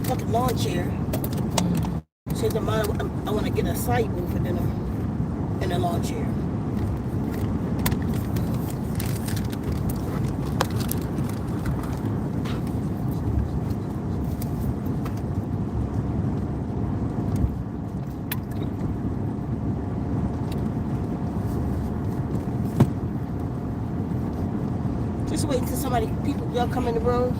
fucking lawn chair. Says the mom, I want to get a side move for dinner in a lawn chair. Just wait until people y'all come in the room.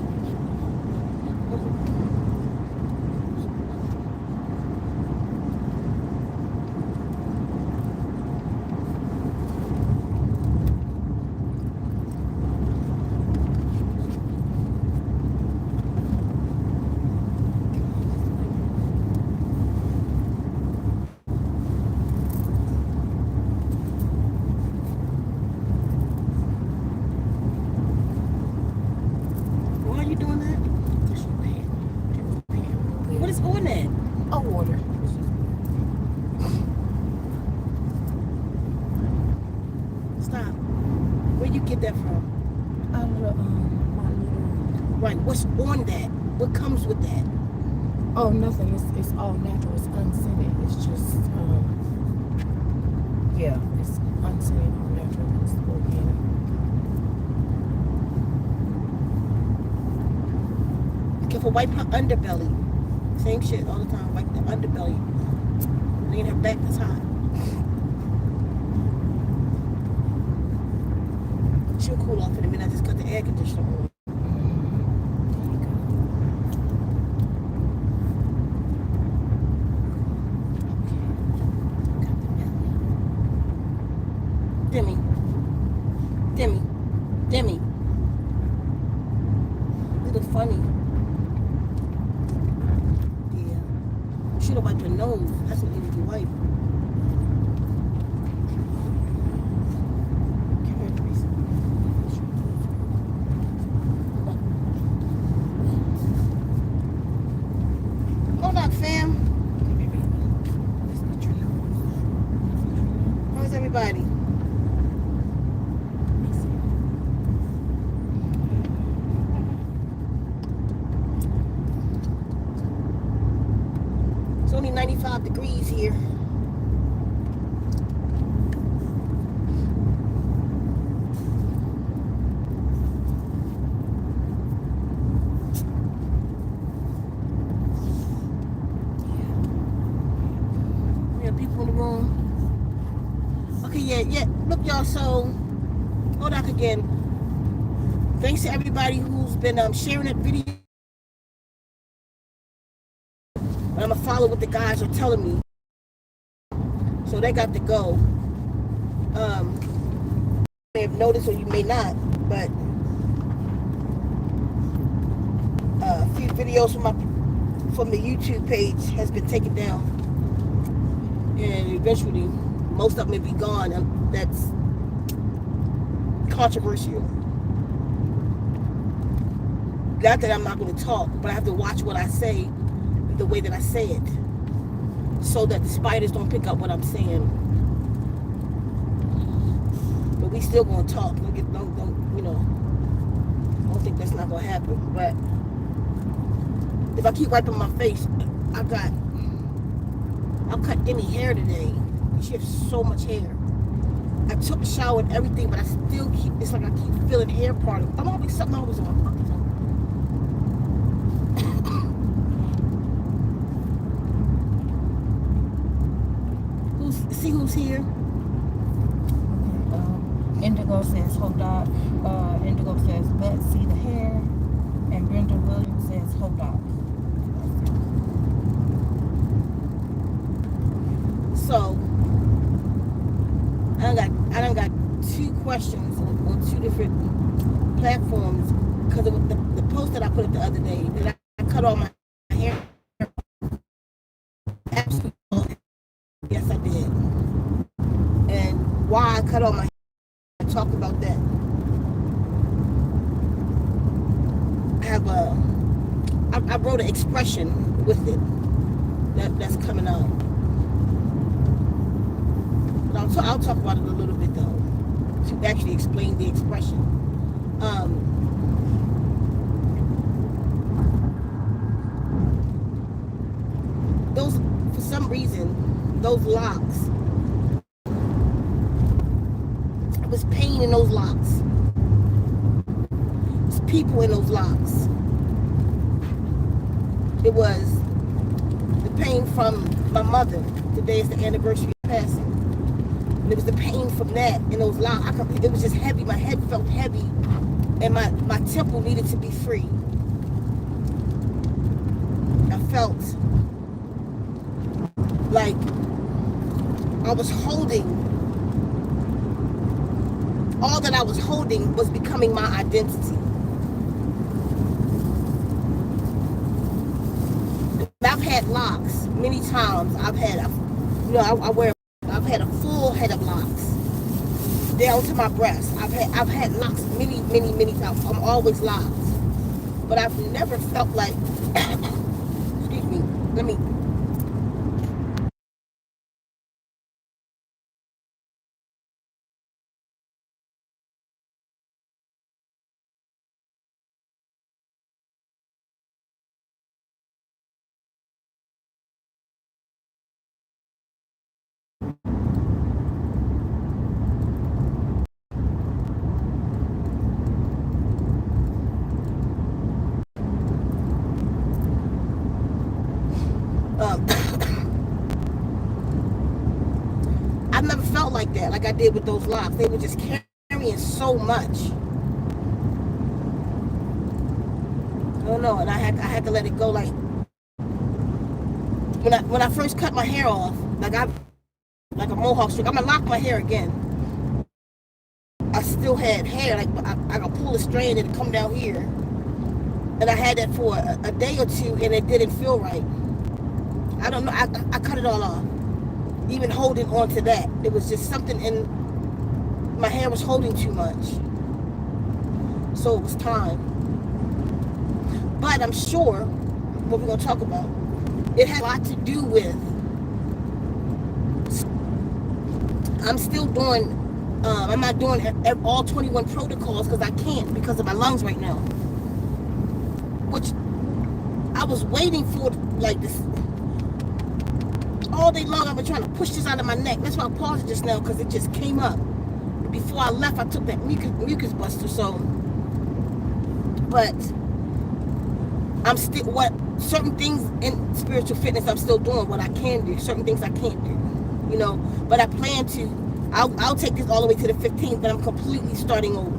Why are you doing that? What is on that? Oh, water. Stop. Where you get that from? Out of my little. Right. What's on that? What comes with that? Oh, nothing. It's all natural. It's unscented. It's just yeah. It's unscented, all natural. It's organic. Careful, wipe her underbelly. Same shit all the time. Wipe the underbelly. Lean her back that's hot. She'll cool off in a minute. I just cut the air conditioner on. Demi. Little funny. Yeah. Should have wiped her nose. That's what needed to be wiped. Hold up, fam. How's everybody? It's only 95 degrees here. We have people in the room. Okay, yeah. Look, y'all, so hold on again. Thanks to everybody who's been sharing that video. I'm going to follow what the guys are telling me. So they got to go. You may have noticed or you may not, but a few videos from the YouTube page has been taken down. And eventually, most of them may be gone. That's controversial. Not that I'm not going to talk, but I have to watch what I say the way that I say it, so that the spiders don't pick up what I'm saying. But we still gonna talk. Don't think that's not gonna happen. But if I keep wiping my face, I'll cut Demi hair today. She has so much hair. I took a shower and everything, but I still it's like I keep feeling hair particles. Something always on my pocket. See who's here? Indigo says, hold up. Indigo says, let's see the hair. And Brenda Williams says, hold up. So, I done got two questions on two different platforms because of the post that I put up the other day that I cut all my hair. Absolutely. Yes, I did. And why I cut all my hair, I talked about that. I wrote an expression with it that's coming out. But I'll talk about it a little bit though, to actually explain the expression. reason, those locks, it was pain in those locks. It's people in those locks. It was the pain from my mother. Today is the anniversary of passing. And it was the pain from that in those locks. It was just heavy. My head felt heavy. And my temple needed to be free. I felt like I was holding, all that I was holding was becoming my identity. I've had locks many times. I've had a full head of locks down to my breast. I've had locks many times. I'm always locked. But I've never felt like, excuse me, let me. I've never felt like that, like I did with those locks. They were just carrying so much. I don't know, and I had to let it go. Like when I first cut my hair off, like a mohawk strip, I'm gonna lock my hair again. I still had hair, like I could pull a strand and come down here, and I had that for a day or two, and it didn't feel right. I don't know. I cut it all off. Even holding on to that, it was just something in my hair was holding too much. So it was time. But I'm sure what we're gonna talk about, it has a lot to do with. I'm still doing. I'm not doing all 21 protocols because I can't because of my lungs right now. Which I was waiting for, like this. All day long I've been trying to push this out of my neck. That's why I paused it just now, because it just came up. Before I left, I took that mucus buster. So, but I'm still, certain things in spiritual fitness I'm still doing what I can do. Certain things I can't do, you know. But I plan to. I'll take this all the way to the 15th, but I'm completely starting over.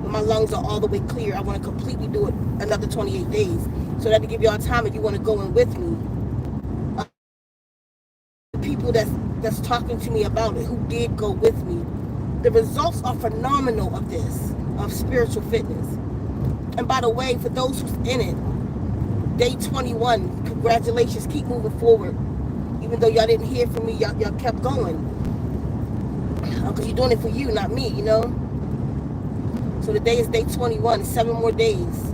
When my lungs are all the way clear, I want to completely do it another 28 days. So that to give y'all time if you want to go in with me. People that's talking to me about it, who did go with me, the results are phenomenal of this, of spiritual fitness. And by the way, for those who's in it, day 21, congratulations, keep moving forward. Even though y'all didn't hear from me, y'all kept going, because you're doing it for you, not me, you know. So today is day 21, 7 more days.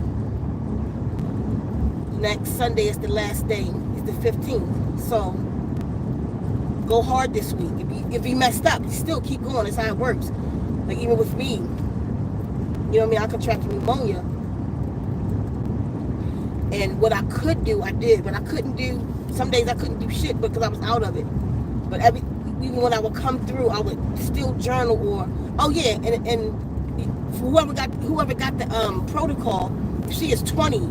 Next Sunday is the last day, it's the 15th. So go hard this week. If you messed up, you still keep going. That's how it works. Like even with me, you know what I mean? I contracted pneumonia. And what I could do, I did. What I couldn't do, some days I couldn't do shit because I was out of it. But even when I would come through, I would still journal or, oh yeah, and whoever got the protocol, see it's 20.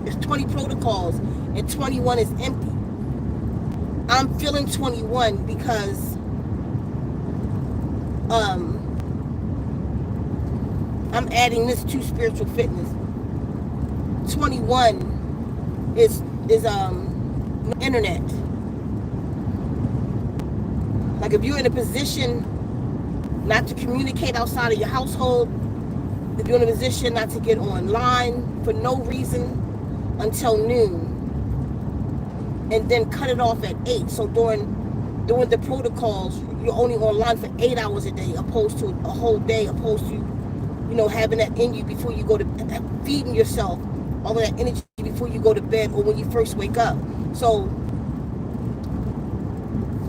It's 20 protocols and 21 is empty. I'm feeling 21 because I'm adding this to spiritual fitness. 21 is internet. Like if you're in a position not to communicate outside of your household, if you're in a position not to get online for no reason until noon, and then cut it off at 8. So during the protocols, you're only online for 8 hours a day, opposed to a whole day, opposed to, you know, having that in you before you go to, feeding yourself all of that energy before you go to bed or when you first wake up. So,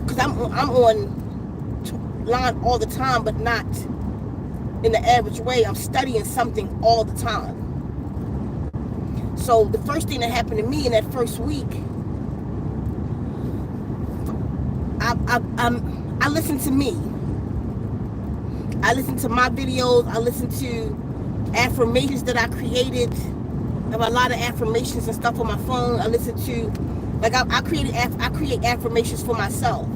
because I'm on line all the time, but not in the average way. I'm studying something all the time. So the first thing that happened to me in that first week, I listen to me. I listen to my videos. I listen to affirmations that I created. I have a lot of affirmations and stuff on my phone. I listen to, like, I create affirmations for myself.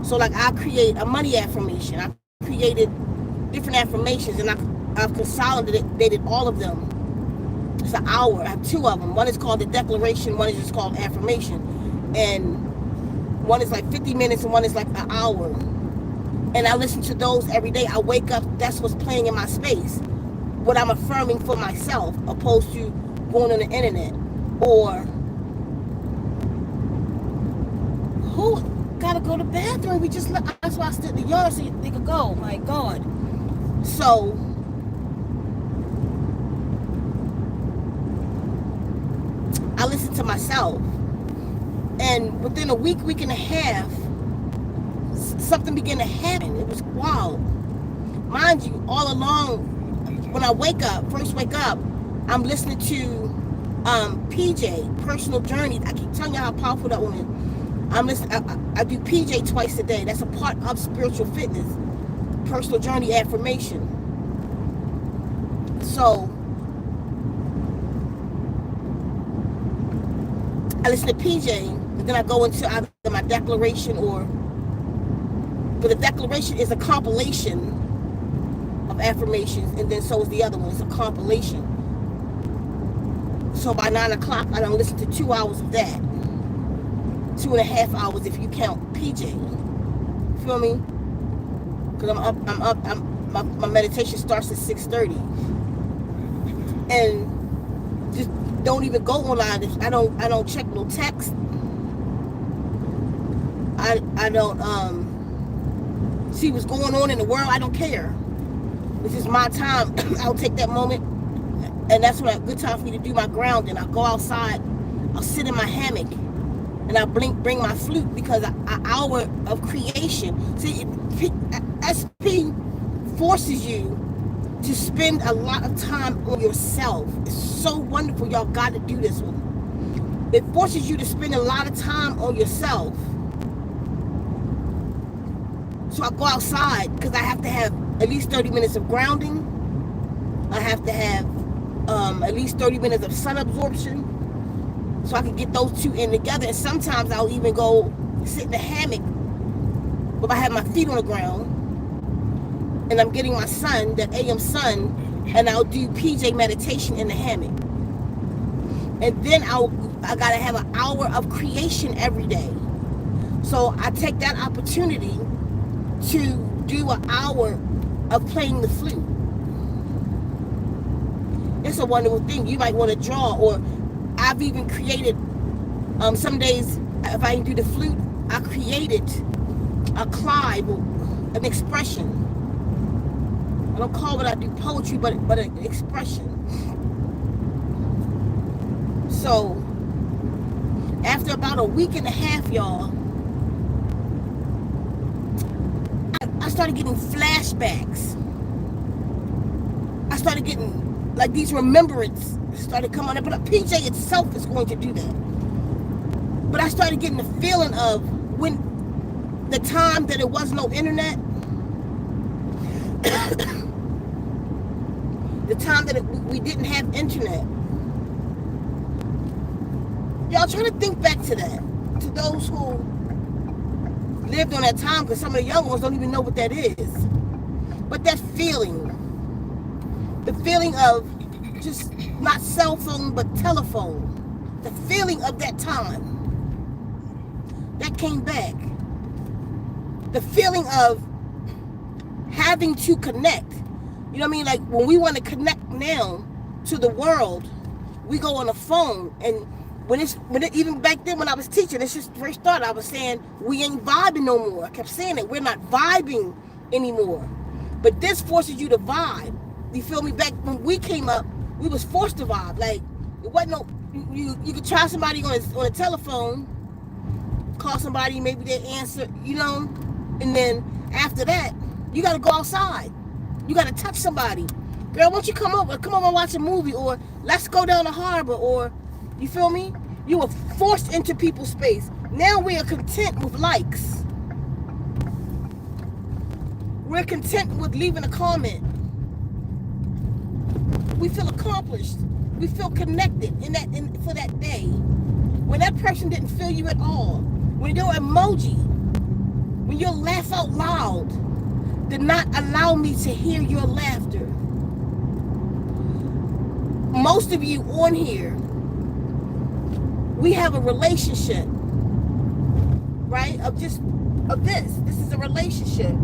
So like I create a money affirmation. I created different affirmations, and I've consolidated all of them. It's an hour. I have two of them. One is called the declaration. One is just called affirmation. And one is like 50 minutes and one is like an hour. And I listen to those every day. I wake up, that's what's playing in my space. What I'm affirming for myself, opposed to going on the internet. Or, who gotta go to the bathroom? We just left. That's why I stood in the yard so they could go. My God. So, I listen to myself. And within a week and a half, something began to happen. It was wild. Mind you, all along, when I first wake up, I'm listening to PJ, Personal Journey. I keep telling you how powerful that woman is. I do PJ twice a day. That's a part of spiritual fitness. Personal Journey affirmation. So, I listen to PJ, and then I go into either my declaration but the declaration is a compilation of affirmations, and then so is the other one. It's a compilation. So by 9 o'clock, I don't listen to 2 hours of that. 2.5 hours if you count PJ. Feel me? Because I'm up. My meditation starts at 6:30, and just don't even go online. I don't check no text. I don't see what's going on in the world. I don't care. This is my time. I'll take that moment, and that's when a good time for me to do my grounding. I'll go outside. I'll sit in my hammock, and I'll bring my flute, because an hour of creation. See, SP forces you to spend a lot of time on yourself. It's so wonderful. Y'all got to do this one. It forces you to spend a lot of time on yourself. So I go outside because I have to have at least 30 minutes of grounding. I have to have at least 30 minutes of sun absorption, so I can get those two in together. And sometimes I'll even go sit in the hammock, but I have my feet on the ground, and I'm getting my sun, that AM sun, and I'll do PJ meditation in the hammock. And then I gotta have an hour of creation every day. So I take that opportunity to do an hour of playing the flute. It's a wonderful thing. You might want to draw, or I've even created, some days if I do the flute, I created a clive, an expression. I don't call what I do poetry, but an expression. So after about a week and a half, y'all, I started getting flashbacks. I started getting like these remembrances started coming up, but PJ itself is going to do that. But I started getting the feeling of when the time that it was no internet, the time that we didn't have internet. Y'all try to think back to that, to those who lived on that time, because some of the young ones don't even know what that is. But that feeling, the feeling of just not cell phone but telephone, the feeling of that time, that came back. The feeling of having to connect. You know what I mean? Like when we want to connect now to the world, we go on a phone. And when it even back then when I was teaching, it's just first thought, I was saying we ain't vibing no more. I kept saying it. We're not vibing anymore. But this forces you to vibe. You feel me? Back when we came up, we was forced to vibe. Like it wasn't no, you could try somebody on a telephone, call somebody, maybe they answer, you know, and then after that, you got to go outside. You got to touch somebody. Girl, won't you come over and watch a movie, or let's go down the harbor, or, you feel me? You were forced into people's space. Now we are content with likes. We're content with leaving a comment. We feel accomplished. We feel connected for that day. When that person didn't feel you at all. When your emoji, when your laugh out loud did not allow me to hear your laughter. Most of you on here, we have a relationship, right? This is a relationship.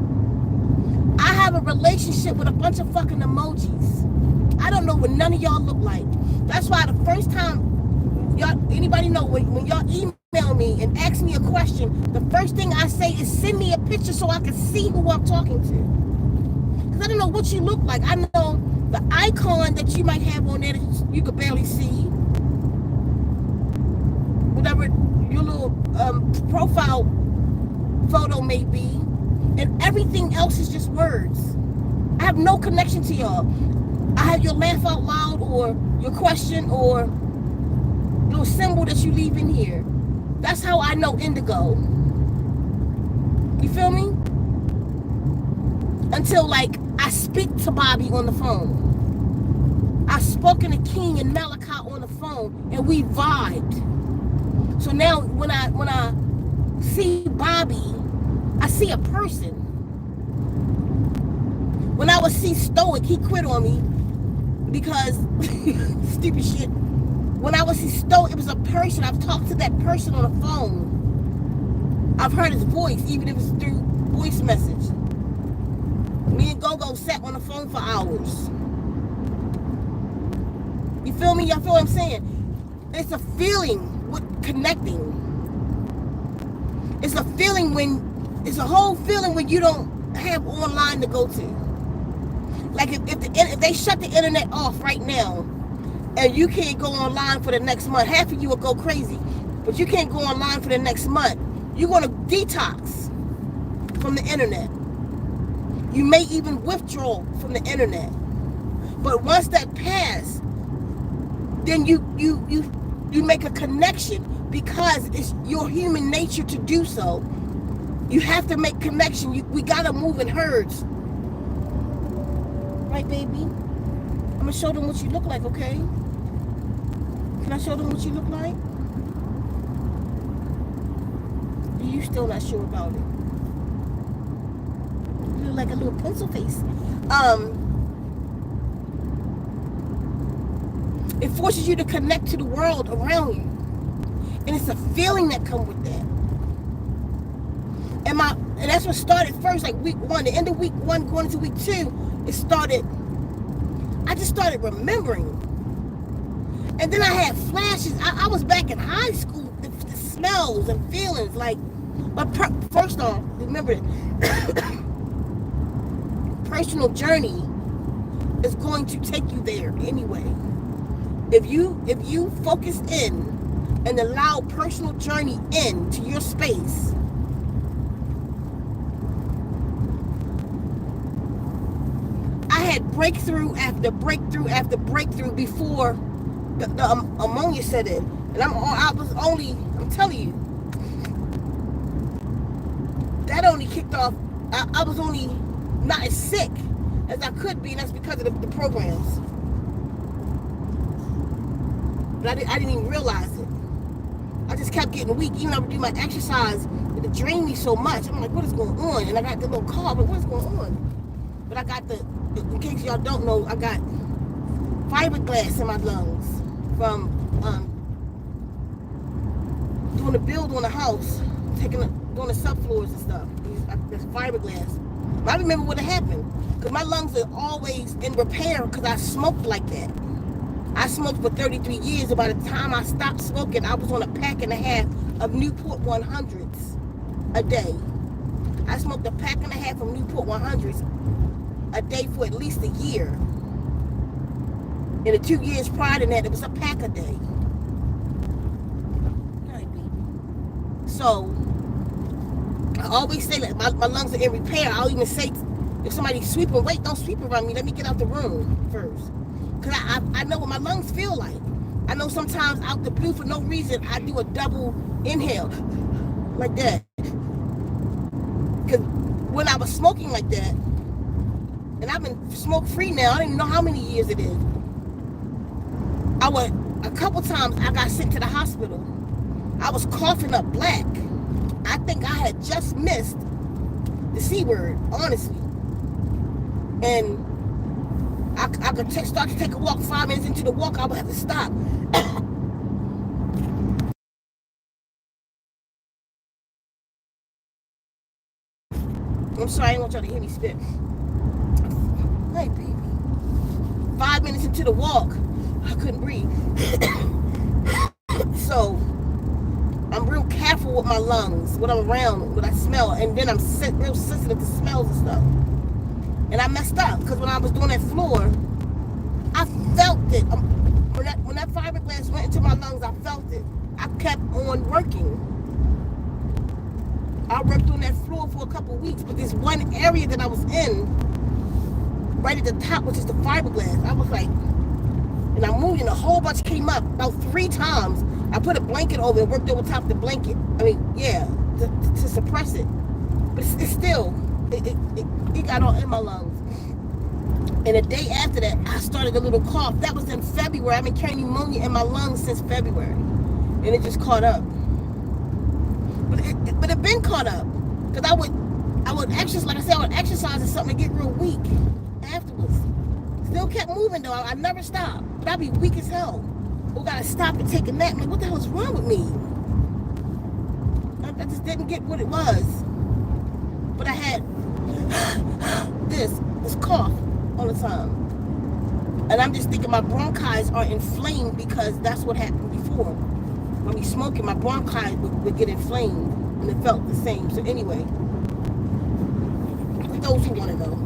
I have a relationship with a bunch of fucking emojis. I don't know what none of y'all look like. That's why the first time, anybody know, when y'all email me and ask me a question, the first thing I say is send me a picture so I can see who I'm talking to. Because I don't know what you look like. I know the icon that you might have on there that you could barely see. Whatever your little profile photo may be. And everything else is just words. I have no connection to y'all. I have your laugh out loud or your question or little symbol that you leave in here. That's how I know Indigo. You feel me? Until like I speak to Bobby on the phone. I've spoken to King and Malachi on the phone and we vibed. So now when I see Bobby, I see a person. When I would see Stoic, he quit on me because stupid shit. When I would see Stoic, it was a person. I've talked to that person on the phone. I've heard his voice, even if it's through voice message. Me and Gogo sat on the phone for hours. You feel me? Y'all feel what I'm saying? It's a feeling with connecting. It's a feeling it's a whole feeling when you don't have online to go to. Like if they shut the internet off right now and you can't go online for the next month, half of you will go crazy. But you can't go online for the next month. You're going to detox from the internet. You may even withdraw from the internet. But once that passes, then you make a connection because it's your human nature to do so. You have to make connection. We gotta move in herds. Right, baby? I'm gonna show them what you look like, okay? Can I show them what you look like? You still not sure about it? You look like a little pencil face. It forces you to connect to the world around you. And it's a feeling that comes with that. And that's what started first, like week 1. The end of week 1, going into week 2, I just started remembering. And then I had flashes. I was back in high school, the smells and feelings. Like, but first off, remember, personal journey is going to take you there anyway. If you focus in and allow personal journey into your space, I had breakthrough after breakthrough after breakthrough before the ammonia set in. And I'm telling you, that only kicked off, I was only not as sick as I could be, and that's because of the programs. But I didn't even realize it. I just kept getting weak. Even though I would do my exercise, it drained me so much. I'm like, what is going on? And I got the little car, but what is going on? But I got in case y'all don't know, I got fiberglass in my lungs from doing the build on the house, doing the subfloors and stuff. There's fiberglass. But I remember what had happened. Because my lungs are always in repair because I smoked like that. I smoked for 33 years, and by the time I stopped smoking, I was on a pack and a half of Newport 100s a day. I smoked a pack and a half of Newport 100s a day for at least a year. In the 2 years prior to that, it was a pack a day. So, I always say that my lungs are in repair. I'll even say, if somebody's sweeping, wait, don't sweep around me. Let me get out the room first. Because I know what my lungs feel like. I know sometimes out the blue for no reason, I do a double inhale. Like that. Because when I was smoking like that, and I've been smoke free now. I don't even know how many years it is. A couple times I got sent to the hospital. I was coughing up black. I think I had just missed the C word, honestly. And I could start to take a walk. 5 minutes into the walk, I would have to stop. I'm sorry, I didn't want y'all to hear me spit. Hey, baby. 5 minutes into the walk, I couldn't breathe. So I'm real careful with my lungs, what I'm around, what I smell, and then I'm real sensitive to smells and stuff. And I messed up because when I was doing that floor, I felt it. When that fiberglass went into my lungs, I felt it. I kept on working. I worked on that floor for a couple of weeks, but this one area that I was in, right at the top, which is the fiberglass, I was like, and I moved and a whole bunch came up about 3 times. I put a blanket over and worked over top of the blanket. I mean, yeah, to suppress it. But it's still, it got all in my lungs. And the day after that, I started a little cough. That was in February. I've been carrying pneumonia in my lungs since February. And it just caught up. But it been caught up. Because I would exercise, like I said, I would exercise or something to get real weak afterwards. Still kept moving though. I never stopped. But I'd be weak as hell. Or gotta stop and take a nap. I'm like, what the hell is wrong with me? I just didn't get what it was. But I had this cough all the time. And I'm just thinking my bronchi are inflamed because that's what happened before. When we smoking, my bronchi would get inflamed. And it felt the same. So anyway, for those who want to know.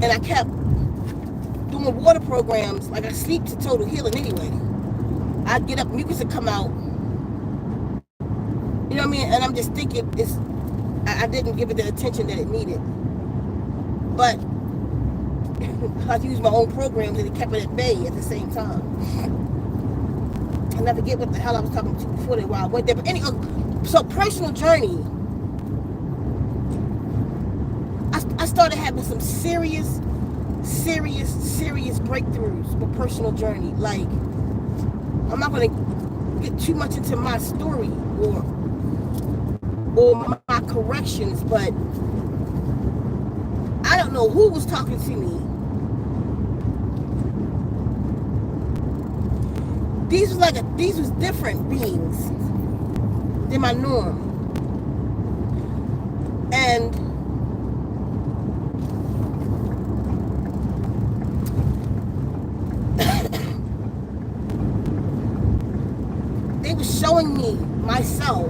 And I kept doing water programs. Like I sleep to total healing anyway. I'd get up, mucus would come out. You know what I mean? And I'm just thinking I didn't give it the attention that it needed. But I used my own programs and it kept it at bay at the same time. And I forget what the hell I was talking to before that while I went there. But anyway, so personal journey. I started having some serious breakthroughs with personal journey. Like, I'm not going to get too much into my story or my corrections, but I don't know who was talking to me. These was different beings than my norm. And they were showing me myself.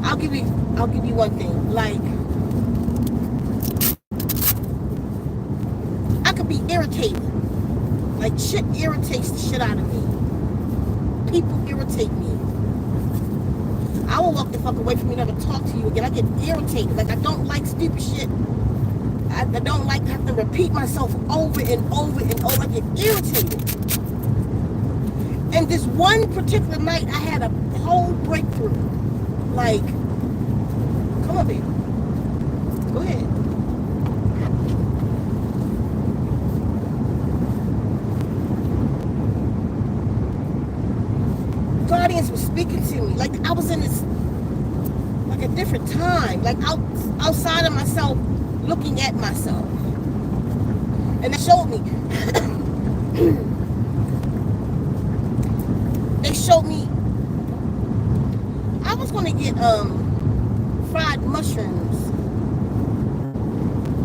I'll give you one thing. Like, I could be irritated. Like, shit irritates the shit out of me. People irritate me. I will walk the fuck away from you, never talk to you again. I get irritated. Like, I don't like stupid shit. I don't like to have to repeat myself over and over and over. I get irritated. And this one particular night, I had a whole breakthrough. Like, come on, baby. Go ahead. Guardians were speaking to me. Like, I was in this, like, a different time. Like, outside of myself, looking at myself. And they showed me. They showed me I was going to get fried mushrooms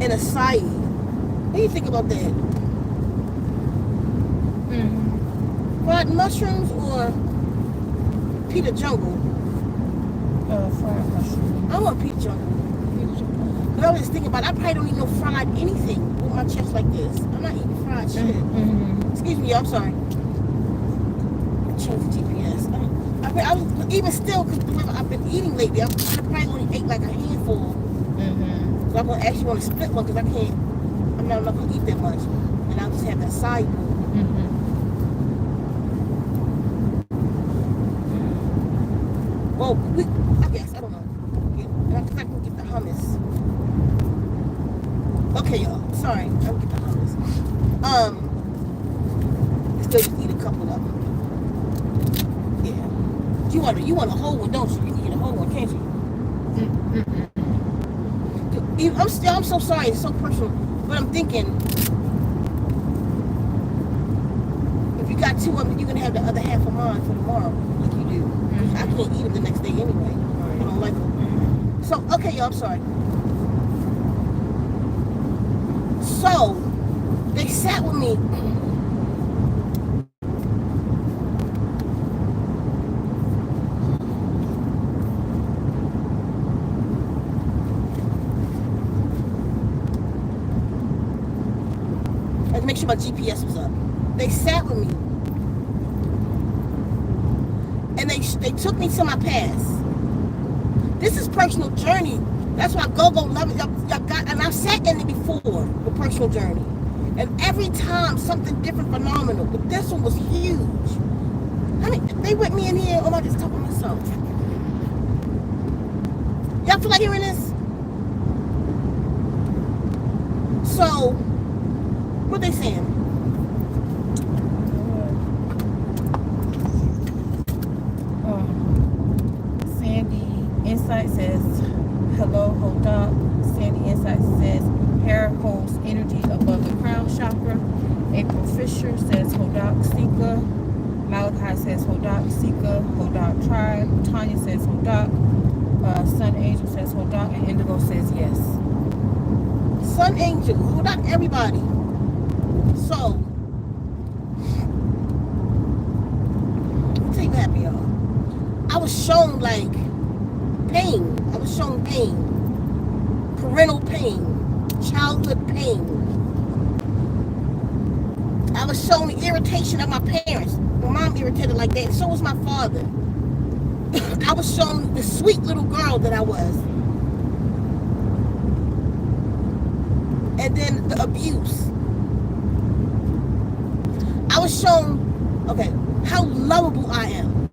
in acai. What do you think about that? Fried mushrooms or Peter Jungle? Fried mushroom. I want Peter Jungle. But I was just thinking about it. I probably don't eat no fried anything with my chest like this. I'm not eating fried shit. Excuse me, I'm sorry. Change the GPS. I was, even still, because I've been eating lately, I probably only ate like a handful. So I'm going to actually want to split one because I'm not going to eat that much. And I'll just have that side bowl. Well, I guess, I don't know. I can get the hummus. Okay, y'all. Sorry. I'll get the hummus. Still just eat a couple of them. Yeah. You want a whole one, don't you? You can eat a whole one, can't you? I'm so sorry. It's so personal. But I'm thinking, if you got 2 of them, you're gonna have the other half of mine for tomorrow, like you do. I can't eat them the next day anyway. I don't like them. So okay, y'all. I'm sorry. So they sat with me. I had to make sure my GPS was up. They sat with me. And they took me to my past. This is personal journey. That's why Go love it. Y'all got, and I've sat in it before with personal journey. And every time something different, phenomenal. But this one was huge. I mean, they with me in here. Oh, I just talking to myself. Y'all feel like hearing this? So, what they saying? Sandy Insight says, hello, Hodak. Sandy Insight says, hair holds energy above the crown chakra. April Fisher says, Hodak Sika. Malachi says, Hodak Sika. Hodak Tribe. Tanya says, Hodak. Sun Angel says, Hodak. And Indigo says, yes. Sun Angel. Hodak everybody. So, I'll tell you what happened, y'all. I was shown like pain. I was shown pain. Parental pain. Childhood pain. I was shown the irritation of my parents. My mom irritated like that. So was my father. I was shown the sweet little girl that I was. And then the abuse. I was shown, okay, how lovable I am.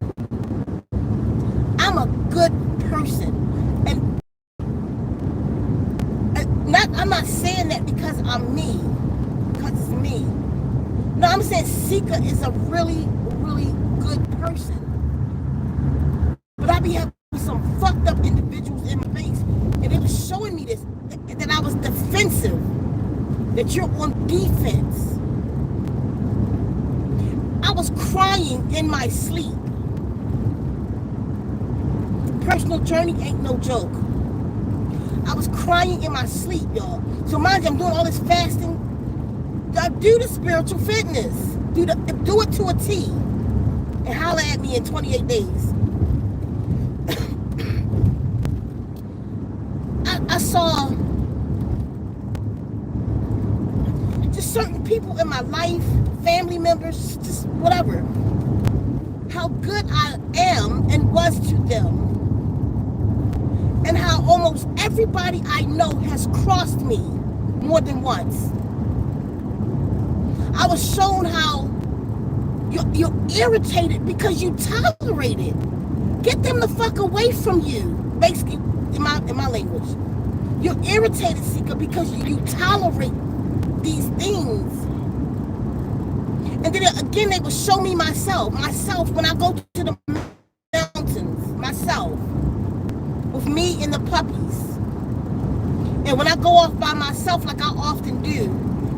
I'm a good person. And I'm not saying that because I'm me. Because it's me. No, I'm saying Sika is a really, really good person. But I be having some fucked up individuals in my face. And it was showing me this, that I was defensive. That you're on defense. I was crying in my sleep. Personal journey ain't no joke. I was crying in my sleep, y'all. So mind you, I'm doing all this fasting. Do the spiritual fitness. Do it to a T. And holler at me in 28 days. I saw just certain people in my life, family members, just whatever, how good I am and was to them. And how almost everybody I know has crossed me more than once. I was shown how you're irritated because you tolerate it. Get them the fuck away from you. Basically, in my language. You're irritated, Sika, because you tolerate these things. And then again, they will show me myself when I go to the mountains, myself, with me and the puppies. And when I go off by myself, like I often do,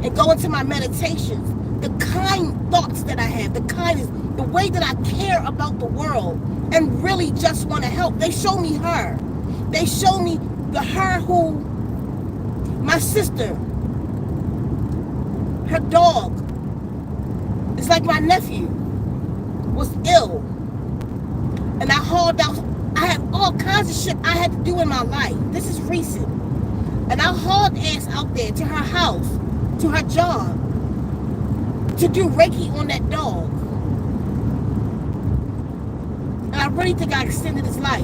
and go into my meditations, the kind thoughts that I have, the kindness, the way that I care about the world and really just want to help. They show me her. They show me the her who, my sister, her dog, it's like my nephew was ill. And I hauled out, I had all kinds of shit I had to do in my life. This is recent. And I hauled ass out there to her house, to her job, to do Reiki on that dog. And I really think I extended his life.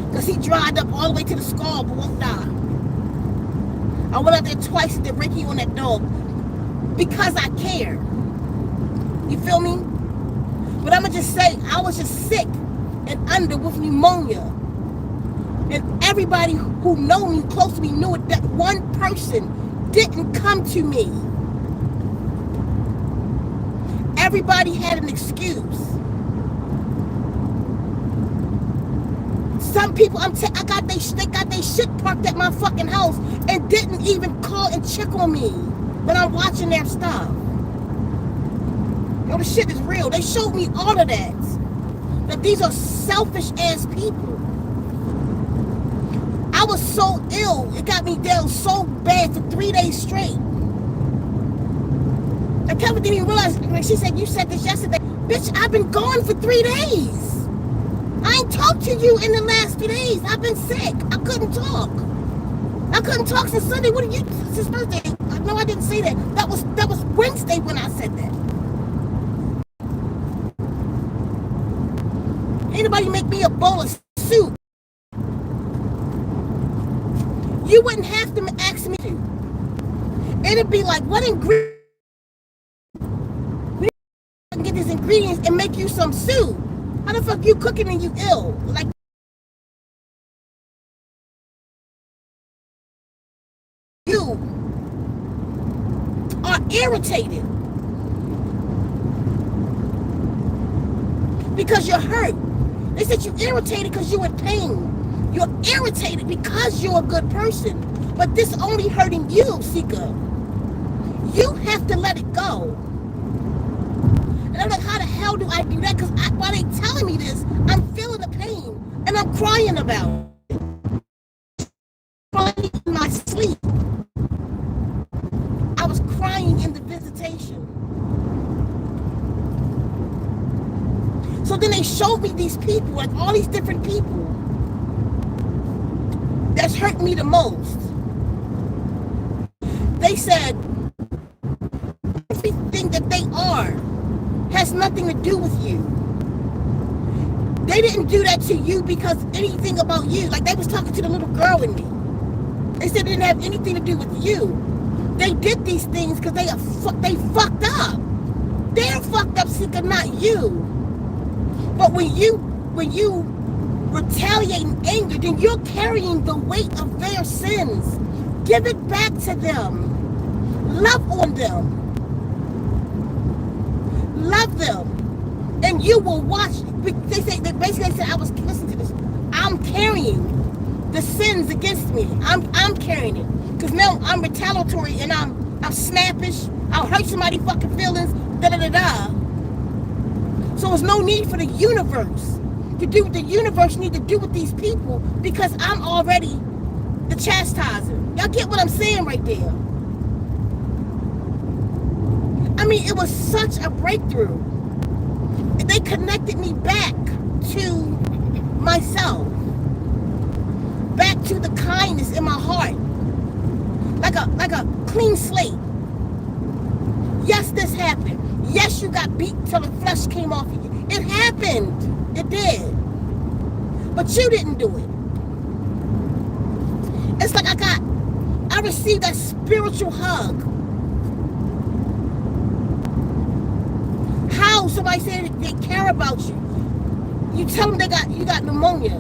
Because he dried up all the way to the skull but won't die. I went out there twice and did Reiki on that dog because I care. You feel me? But I'm going to just say, I was just sick and under with pneumonia. And everybody who know me, close to me, knew it, that one person didn't come to me. Everybody had an excuse. Some people, they got they shit parked at my fucking house and didn't even call and check on me when I'm watching their stuff. Yo, the shit is real. They showed me all of that. That these are selfish ass people. I was so ill. It got me down so bad for 3 days straight. And Kevin didn't even realize, when she said, you said this yesterday. Bitch, I've been gone for 3 days. I ain't talked to you in the last 2 days. I've been sick. I couldn't talk. I couldn't talk since Sunday. What are you, since Thursday? No, I didn't say that. That was Wednesday when I said that. Anybody make me a bowl of soup? You wouldn't have to ask me to. It'd be like, what ingredients? We can get these ingredients and make you some soup. How the fuck you cooking and you ill? Like, you are irritated because you're hurt. They said you irritated because you're in pain. You're irritated because you're a good person. But this only hurting you, Sika. You have to let it go. And I'm like, how the hell do I do that? Because while they telling me this, I'm feeling the pain. And I'm crying about it. Crying in my sleep. I was crying in the visitation. So then they showed me these people, like all these different people that's hurt me the most. They said everything that they are has nothing to do with you. They didn't do that to you because anything about you. Like they was talking to the little girl in me. They said it didn't have anything to do with you. They did these things because they fucked up. They're fucked up, Sika, not you. But when you retaliate in anger, then you're carrying the weight of their sins. Give it back to them. Love on them. Love them. And you will watch. They basically said, I was listening to this. I'm carrying the sins against me. I'm carrying it. Because now I'm retaliatory and I'm snappish. I'll hurt somebody's fucking feelings. Da-da-da-da. So there's no need for the universe to do what the universe need to do with these people because I'm already the chastiser. Y'all get what I'm saying right there? I mean, it was such a breakthrough. They connected me back to myself, back to the kindness in my heart, like a clean slate. Yes, this happened. Yes, you got beat till the flesh came off of you. It happened. It did. But you didn't do it. It's like I received that spiritual hug. How somebody said they care about you. You tell them you got pneumonia.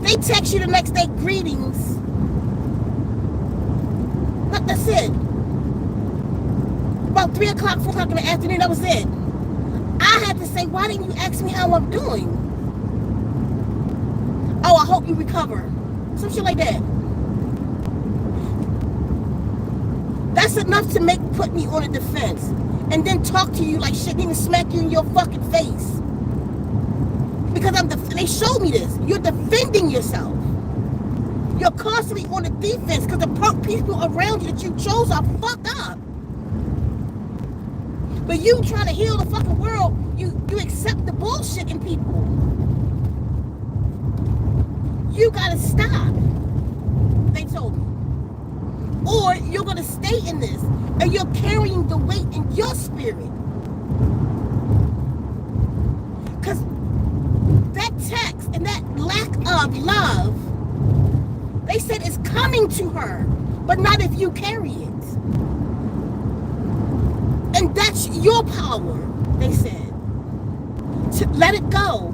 They text you the next day, greetings. But that's it. About 3 o'clock, 4 o'clock in the afternoon, that was it. I had to say, why didn't you ask me how I'm doing? Oh, I hope you recover. Some shit like that. That's enough to put me on a defense. And then talk to you like shit, even smack you in your fucking face. Because they showed me this. You're defending yourself. You're constantly on the defense because the people around you that you chose are fucked up. But you trying to heal the fucking world, you accept the bullshit in people. You gotta stop, they told me. Or you're gonna stay in this and you're carrying the weight in your spirit. Because that text and that lack of love, they said it's coming to her, but not if you carry it. And that's your power, they said. To let it go.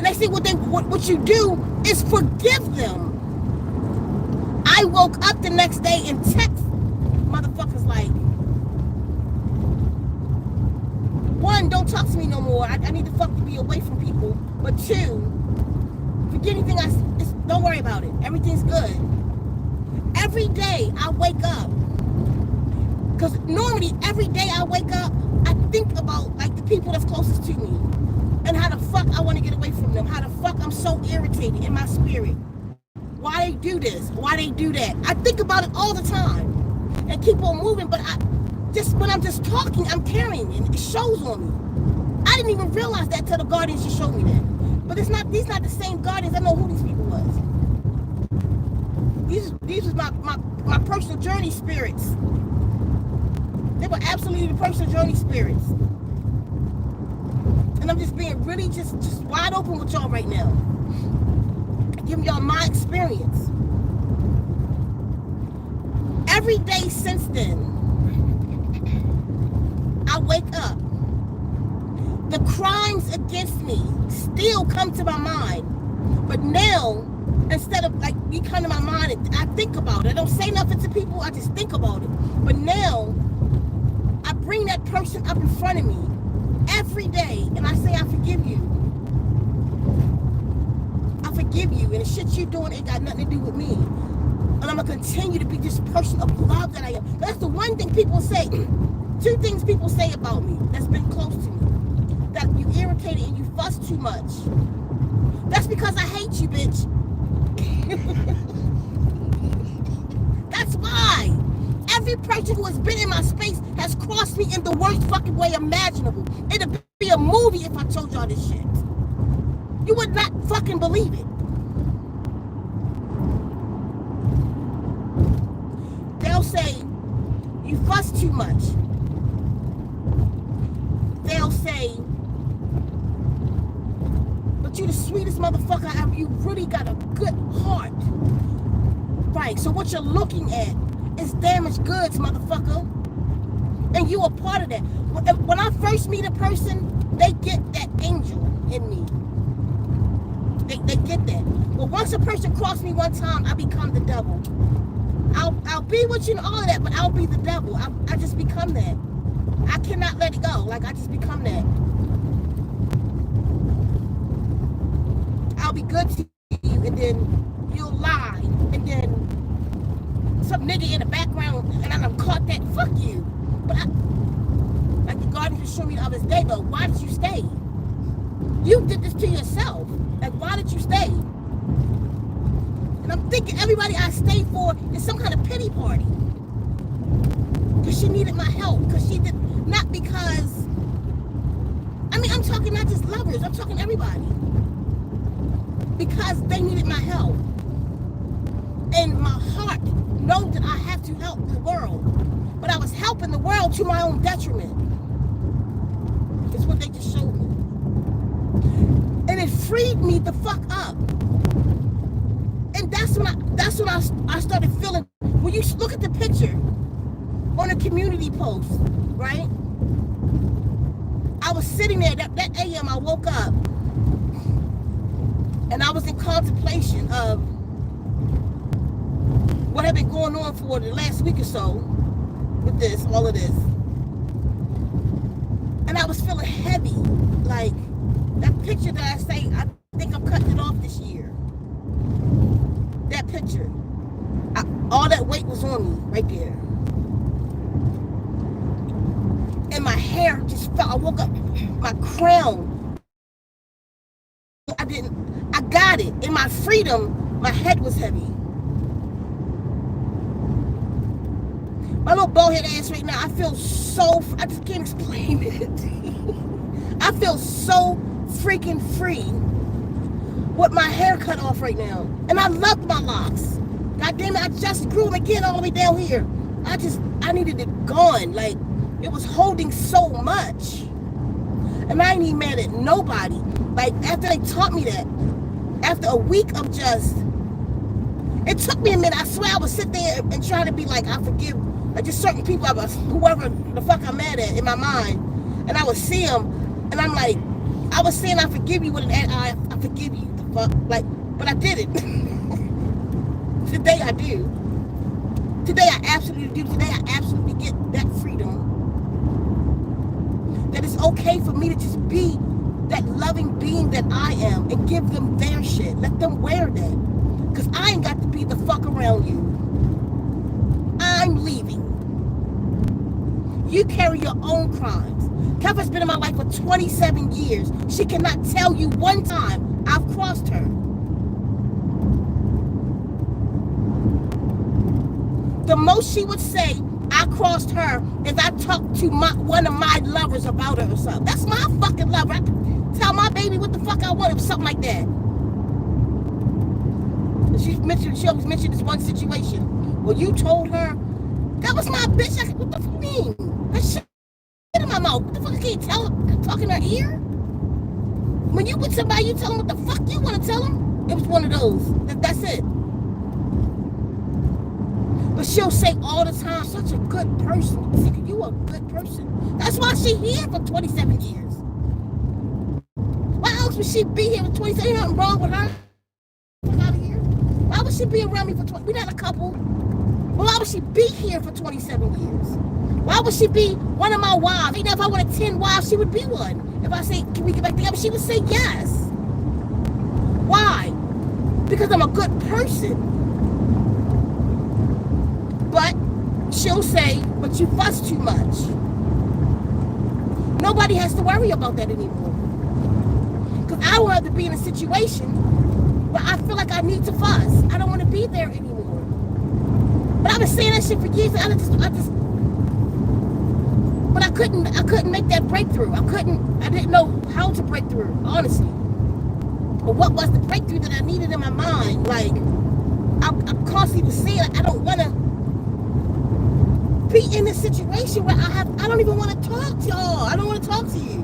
And they say what you do is forgive them. I woke up the next day and text motherfuckers like, one, don't talk to me no more. I need to fucking be away from people. But two, forget anything don't worry about it. Everything's good. Every day I wake up, because normally every day I wake up, I think about like the people that's closest to me and how the fuck I want to get away from them. How the fuck I'm so irritated in my spirit. Why they do this? Why they do that? I think about it all the time and keep on moving. But when I'm just talking, I'm carrying it. And it shows on me. I didn't even realize that till the Guardians just showed me that. But these not the same Guardians. I know who these people was. These was my personal journey spirits. They were absolutely the personal journey spirits. And I'm just being really just wide open with y'all right now. Giving y'all my experience. Every day since then, I wake up. The crimes against me still come to my mind. But now, instead of like me come to my mind, and I think about it. I don't say nothing to people, I just think about it. But now, I bring that person up in front of me every day and I say, I forgive you. I forgive you. And the shit you doing ain't got nothing to do with me. And I'm going to continue to be this person of love that I am. That's the one thing people say. Two things people say about me that's been close to me. That you irritated and you fuss too much. That's because I hate you, bitch. That's why. Every person who has been in my space has crossed me in the worst fucking way imaginable. It'd be a movie if I told y'all this shit. You would not fucking believe it. They'll say, you fuss too much. They'll say, but you the sweetest motherfucker ever. You really got a good heart. Right, so what you're looking at is damaged goods, motherfucker. And you are part of that. When I first meet a person, they get that angel in me. They get that. But once a person crosses me one time, I become the devil. I'll be with you and all of that, but I'll be the devil. I just become that. I cannot let it go. Like, I just become that. I'll be good to you, and then you'll lie, and then some nigga in the background, and I done caught that. Fuck you. But like the Guardian just showed me the other day, though, why did you stay? You did this to yourself. Like, why did you stay? And I'm thinking everybody I stayed for is some kind of pity party. Because she needed my help. Because she did, not because, I mean, I'm talking not just lovers, I'm talking everybody. Because they needed my help. And my heart knows that I have to help the world. But I was helping the world to my own detriment. It's what they just showed me. And it freed me the fuck up. And that's when I started feeling, when you look at the picture on a community post, right? I was sitting there, that AM I woke up, and I was in contemplation of what had been going on for the last week or so with this, all of this. And I was feeling heavy, like that picture that I say, I think I'm cutting it off this year. That picture, all that weight was on me right there. And my hair just fell. I woke up, my crown, I got it. In my freedom, my head was heavy. My little bald head ass right now, I feel so, I just can't explain it. I feel so freaking free with my hair cut off right now. And I love my locks. God damn it, I just grew them again all the way down here. I needed it gone. Like, it was holding so much. And I ain't even mad at nobody. Like, after they taught me that, after a week of just, it took me a minute. I swear I would sit there and try to be like, I forgive, like just certain people, whoever the fuck I'm mad at in my mind. And I would see them, and I'm like, I was saying I forgive you with an I forgive you. The fuck? Like, but I didn't. Today I do. Today I absolutely do. Today I absolutely get that freedom. That it's okay for me to just be that loving being that I am and give them their shit. Let them wear that. Because I ain't got to be the fuck around you. I'm leaving. You carry your own crimes. Kevin's been in my life for 27 years. She cannot tell you one time I've crossed her. The most she would say I crossed her is I talked to one of my lovers about her or something. That's my fucking lover. I can tell my baby what the fuck I want or something like that. She always mentioned this one situation. Well, you told her that was my bitch. What the fuck mean? That shit in my mouth. What the fuck? I can't tell her. Talk in her ear. When you with somebody, you tell them what the fuck you want to tell them. It was one of those. That's it. But she'll say all the time, such a good person. You a good person. That's why she here for 27 years. Why else would she be here for 27 years? Nothing wrong with her. Out of here. Why would she be around me for 20? We're not a couple. But why would she be here for 27 years? Why would she be one of my wives? You know, if I wanted 10 wives, she would be one. If I say, can we get back together? She would say yes. Why? Because I'm a good person. But she'll say, but you fuss too much. Nobody has to worry about that anymore. Because I don't have to be in a situation where I feel like I need to fuss. I don't want to be there anymore. But I've been saying that shit for years. But I couldn't make that breakthrough. I didn't know how to break through, honestly. But what was the breakthrough that I needed in my mind? Like, I constantly was saying, like, I don't want to be in a situation where I don't even want to talk to y'all. I don't want to talk to you.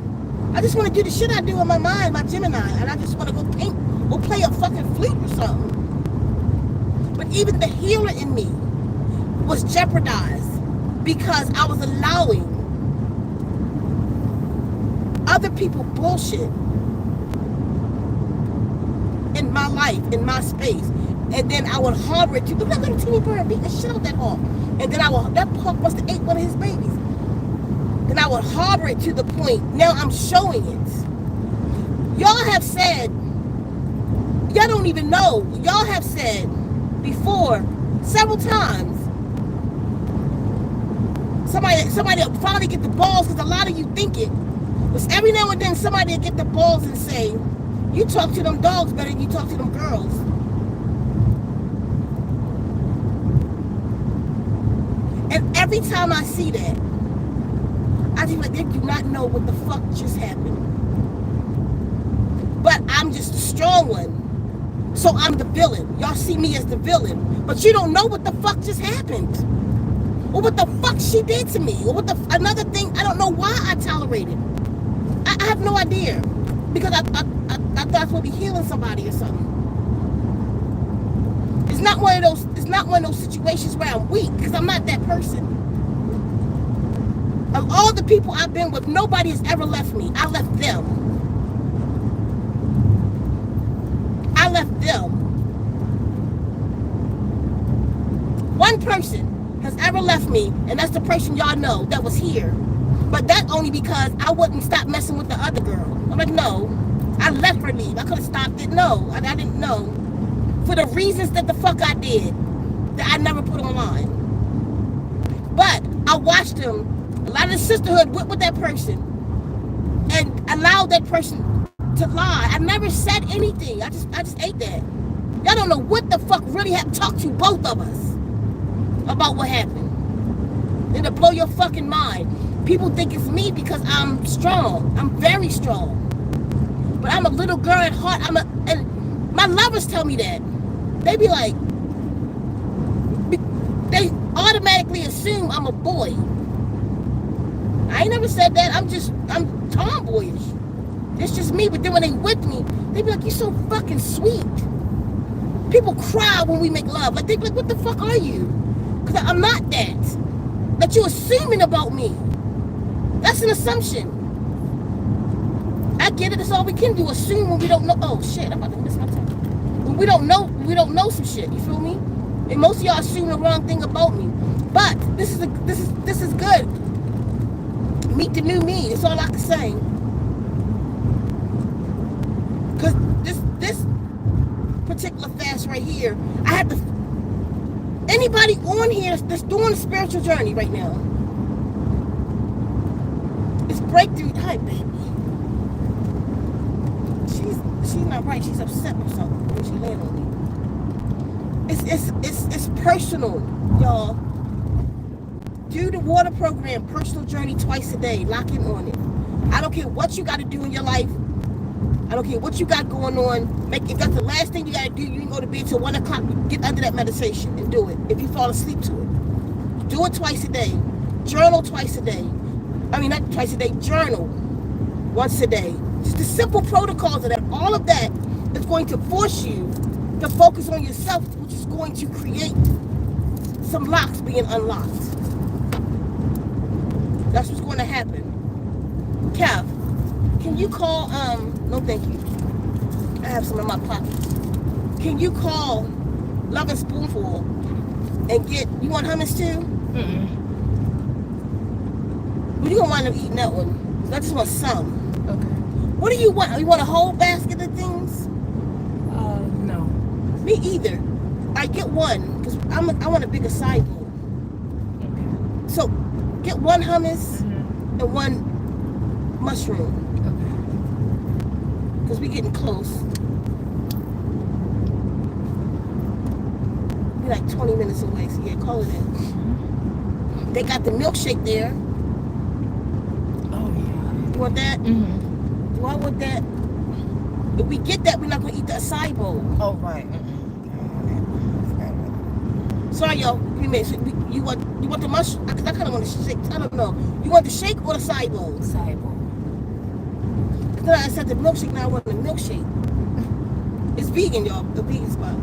I just want to do the shit I do in my mind, my Gemini, and I just want to go paint or play a fucking flute or something. But even the healer in me was jeopardized because I was allowing other people bullshit in my life, in my space. And then I would harbor it to that little teeny bird beat the shit out that hawk. And then that hawk must have ate one of his babies. Then I would harbor it to the point, now I'm showing it. Y'all have said, y'all don't even know, y'all have said before, several times, somebody will finally get the balls, because a lot of you think it, but every now and then somebody will get the balls and say, you talk to them dogs better than you talk to them girls. And every time I see that, I just like, they do not know what the fuck just happened. But I'm just the strong one. So I'm the villain. Y'all see me as the villain. But you don't know what the fuck just happened. Or what the fuck she did to me. Or another thing, I don't know why I tolerated. I have no idea. Because I thought I was supposed to be healing somebody or something. It's not one of those situations where I'm weak, because I'm not that person. Of all the people I've been with, nobody has ever left me. I left them. I left them. One person has ever left me, and that's the person y'all know that was here. But that's only because I wouldn't stop messing with the other girl. I'm like, no, I let her leave. I could have stopped it. No, I didn't know. For the reasons that the fuck I did, that I never put online. But I watched them, a lot of the sisterhood went with that person and allowed that person to lie. I never said anything. I just ate that. Y'all don't know what the fuck really happened. Talk to both of us about what happened. And to blow your fucking mind. People think it's me because I'm strong. I'm very strong. But I'm a little girl at heart. And my lovers tell me that. They be like, they automatically assume I'm a boy. I ain't never said that. I'm tomboyish. It's just me. But then when they with me, they be like, you're so fucking sweet. People cry when we make love. Like, they be like, what the fuck are you? Because I'm not that. That you're assuming about me. That's an assumption. I didn't say that. I just said, I don't know what the fuck just happened. But I'm a little girl at heart. I'm a little girl at heart. And my lovers tell me that. They be like, you're so fucking sweet. People cry when we make love. Like, what the fuck are you? Because I'm not that. That you're assuming about me. That's an assumption. I get it. That's all we can do. Assume when we don't know. Oh shit! I'm about to miss my time. When we don't know some shit. You feel me? And most of y'all assume the wrong thing about me. But this is good. Meet the new me. That's all I can say. Cause this particular fast right here, I have to. Anybody on here that's doing a spiritual journey right now, it's breakthrough. Hi, baby. She's not right. She's upset or something when she landed on me. It's personal, y'all. Do the water program, personal journey twice a day. Lock in on it. I don't care what you got to do in your life. I don't care what you got going on. If that's the last thing you got to do, you can go to bed till 1 o'clock. Get under that meditation and do it. If you fall asleep to it, do it twice a day. Journal twice a day. I mean, not twice a day. Journal once a day. Just the simple protocols of that. All of that is going to force you to focus on yourself, which is going to create some locks being unlocked. That's what's going to happen. Kev, can you call, no thank you. I have some in my pockets. Can you call Love and Spoonful and get, you want hummus too? Mm-mm. Well, you're going to wind up eating that one. I just want some. Okay. What do you want? You want a whole basket of things? No. Me either. I get one, because I want a bigger side bowl. Okay. So, get one hummus Mm-hmm. and one mushroom. Okay. Because we're getting close. We're like 20 minutes away, so yeah, call it in. They got the milkshake there. Oh, yeah. You want that? Mm-hmm. Do I want that? If we get that, we're not going to eat the acai bowl. Oh, right. Sorry, y'all. You want the mushroom? Because I kind of want to shake. I don't know. You want the shake or the acai bowl? Acai bowl. Then I said the milkshake. Now I want the milkshake. It's vegan, y'all. The vegan spot.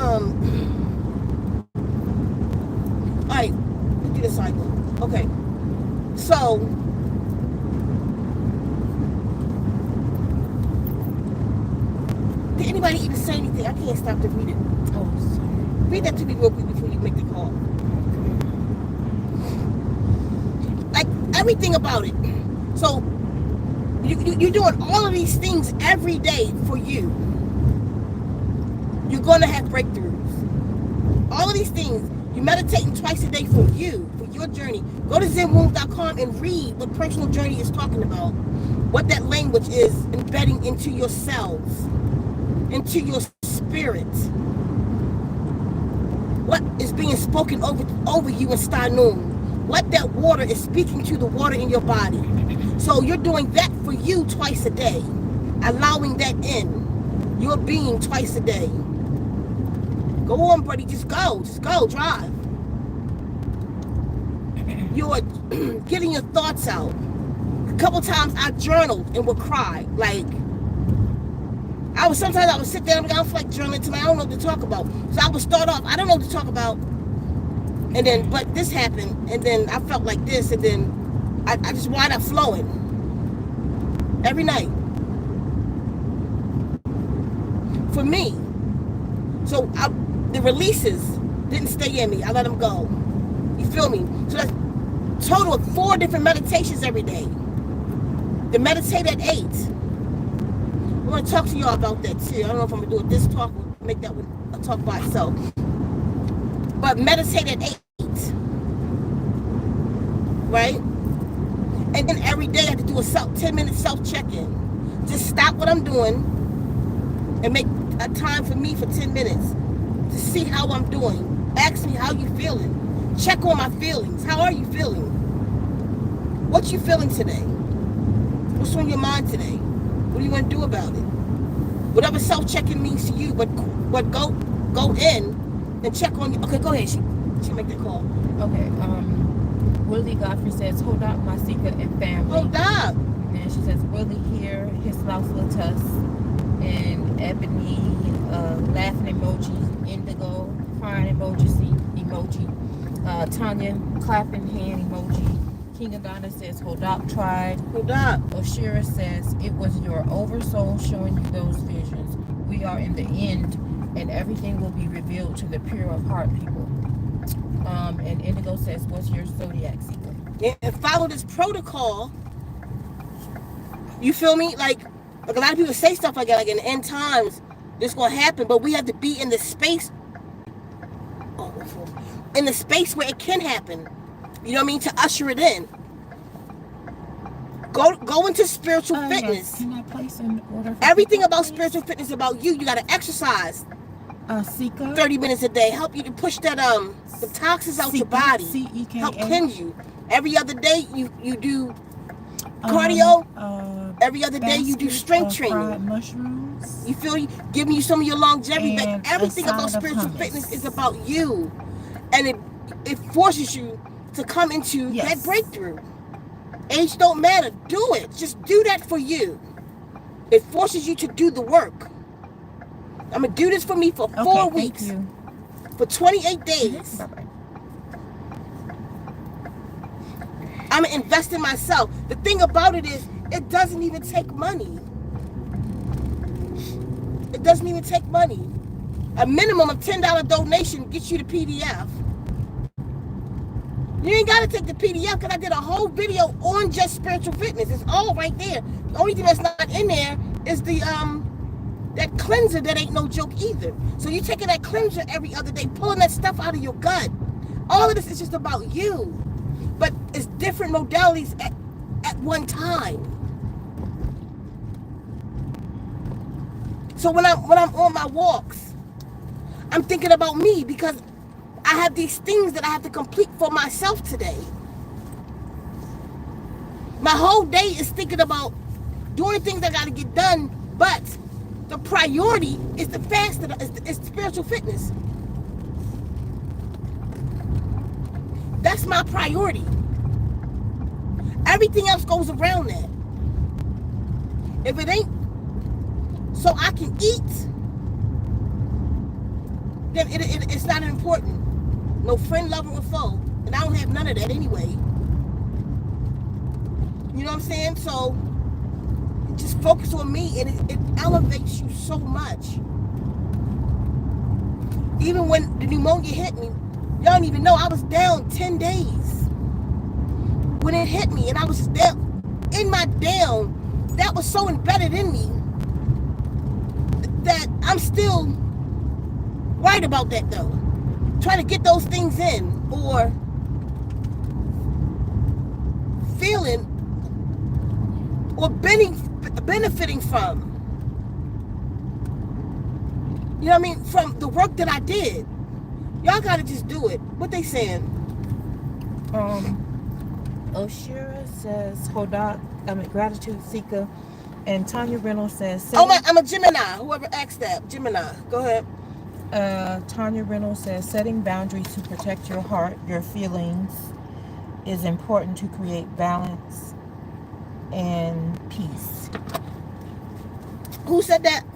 All right. Let's do the acai bowl. Okay. So. Did anybody even say anything? I can't stop to read it. Oh, sorry. Read that to me real quick before you make the call. Like everything about it. So you're doing all of these things every day for you. You're gonna have breakthroughs. All of these things. You're meditating twice a day for you, for your journey. Go to zenwomb.com and read what personal journey is talking about. What that language is embedding into your cells, into your spirit. What is being spoken over you in Stanum. What that water is speaking to the water in your body. So you're doing that for you twice a day. Allowing that in. Your being twice a day. Go on, buddy. Just go. Just go. Drive. You're getting your thoughts out. A couple times I journaled and would cry. Like, sometimes I would sit there and I don't feel like journaling tonight. I don't know what to talk about. So I would start off, I don't know what to talk about. And then, but this happened. And then I felt like this. And then I just wind up flowing. Every night. For me. So the releases didn't stay in me. I let them go. You feel me? So that's total of 4 different meditations every day. To meditate at 8. I want to talk to y'all about that too. I don't know if I'm going to do it this talk or make that one a talk by itself. But meditate at 8. Right? And then every day I have to do a 10-minute self-check-in. Just stop what I'm doing and make a time for me for 10 minutes to see how I'm doing. Ask me how you feeling. Check on my feelings. How are you feeling? What you feeling today? What's on your mind today? What do you want to do about it? Whatever self-checking means to you, but go in and check on you. Okay, go ahead. She make that call. Okay. Willie Godfrey says, hold up, my secret and family. Hold up. And she says, Willie here, his lost Latus, and Ebony, laughing emoji, Indigo, crying emoji, Tanya, clapping hand emoji, King of Ghana says Hodak tried. Hold up. Oshira says it was your oversoul showing you those visions. We are in the end, and everything will be revealed to the pure of heart people. And Indigo says, what's your zodiac secret? Yeah, and follow this protocol. You feel me? Like a lot of people say stuff like that, like in the end times, this gonna happen, but we have to be in the space. In the space where it can happen. You know what I mean? To usher it in. Go into spiritual fitness. Yes. Can I place an order for Everything people, about please? spiritual fitness is about you. You gotta exercise Sika. 30 minutes a day. Help you to push that the toxins out your body. C-E-K-A. Help cleanse you. Every other day you do cardio. Every other day you do strength training. Fried mushrooms. You feel giving you some of your longevity. And Like everything a about side of spiritual hummus. fitness is about you, and it forces you to come into Yes. that breakthrough. Age don't matter. Do it. Just do that for you. It forces you to do the work. I'm gonna do this for me for 4 weeks, Thank you. for 28 days. Bye-bye. I'm gonna invest in myself. The thing about it is, it doesn't even take money. It doesn't even take money. A minimum of $10 donation gets you the PDF. You ain't gotta take the PDF because I did a whole video on just spiritual fitness. It's all right there. The only thing that's not in there is the that cleanser that ain't no joke either. So you taking that cleanser every other day, pulling that stuff out of your gut. All of this is just about you. But it's different modalities at one time. So when I'm on my walks, I'm thinking about me because I have these things that I have to complete for myself today. My whole day is thinking about doing things I got to get done, but the priority is the fast, is spiritual fitness. That's my priority. Everything else goes around that. If it ain't so I can eat, then it's not important. No friend, lover, or foe. And I don't have none of that anyway. You know what I'm saying? So just focus on me, and it elevates you so much. Even when the pneumonia hit me, y'all don't even know, I was down 10 days when it hit me, and I was just down. In my down, that was so embedded in me that I'm still right about that though. Trying to get those things in, or feeling or benefiting from, you know what I mean, from the work that I did. Y'all gotta just do it. What they saying? Oshira says Hodak, gratitude seeker, and Tanya Reynolds says. I'm a Gemini. Whoever asked that, Gemini. Go ahead. Tanya Reynolds says setting boundaries to protect your heart, your feelings, is important to create balance and peace. Who said that?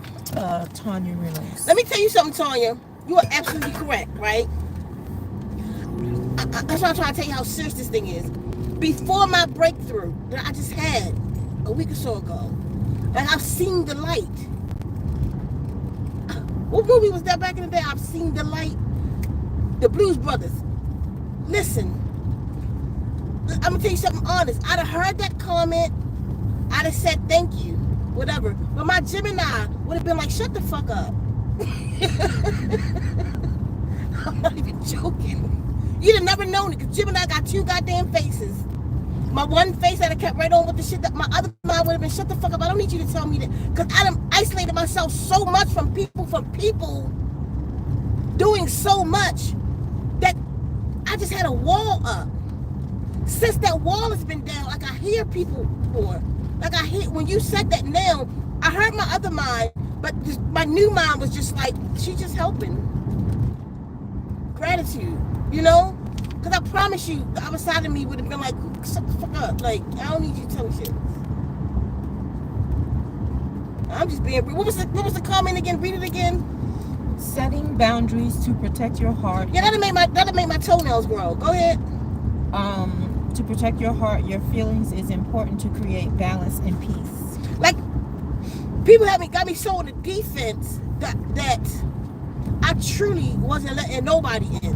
Tanya Reynolds. Let me tell you something, Tanya. You are absolutely correct, right? That's why I'm trying to tell you how serious this thing is. Before my breakthrough that I just had a week or so ago, like I've seen the light. What movie was that back in the day? I've seen the light. The Blues Brothers. Listen, I'm gonna tell you something honest. I'd have heard that comment. I'd have said thank you, whatever. But my Gemini would have been like, shut the fuck up. I'm not even joking. You'd have never known it, because Gemini got 2 goddamn faces. My one face I'd have kept right on with the shit. That my other mind would have been, shut the fuck up. I don't need you to tell me that. Because I done isolated myself so much from people doing so much that I just had a wall up. Since that wall has been down, like I hear people more. Like I hear, when you said that now, I heard my other mind, but just, my new mind was just like, she just helping. Gratitude, you know? Because I promise you, the other side of me would have been like, shut the fuck up. Like, I don't need you to tell me shit. I'm just being real. What was the comment again? Read it again. Setting boundaries to protect your heart. Yeah, that'll make my toenails grow. Go ahead. To protect your heart, your feelings is important to create balance and peace. Like, people got me so on the defense that I truly wasn't letting nobody in.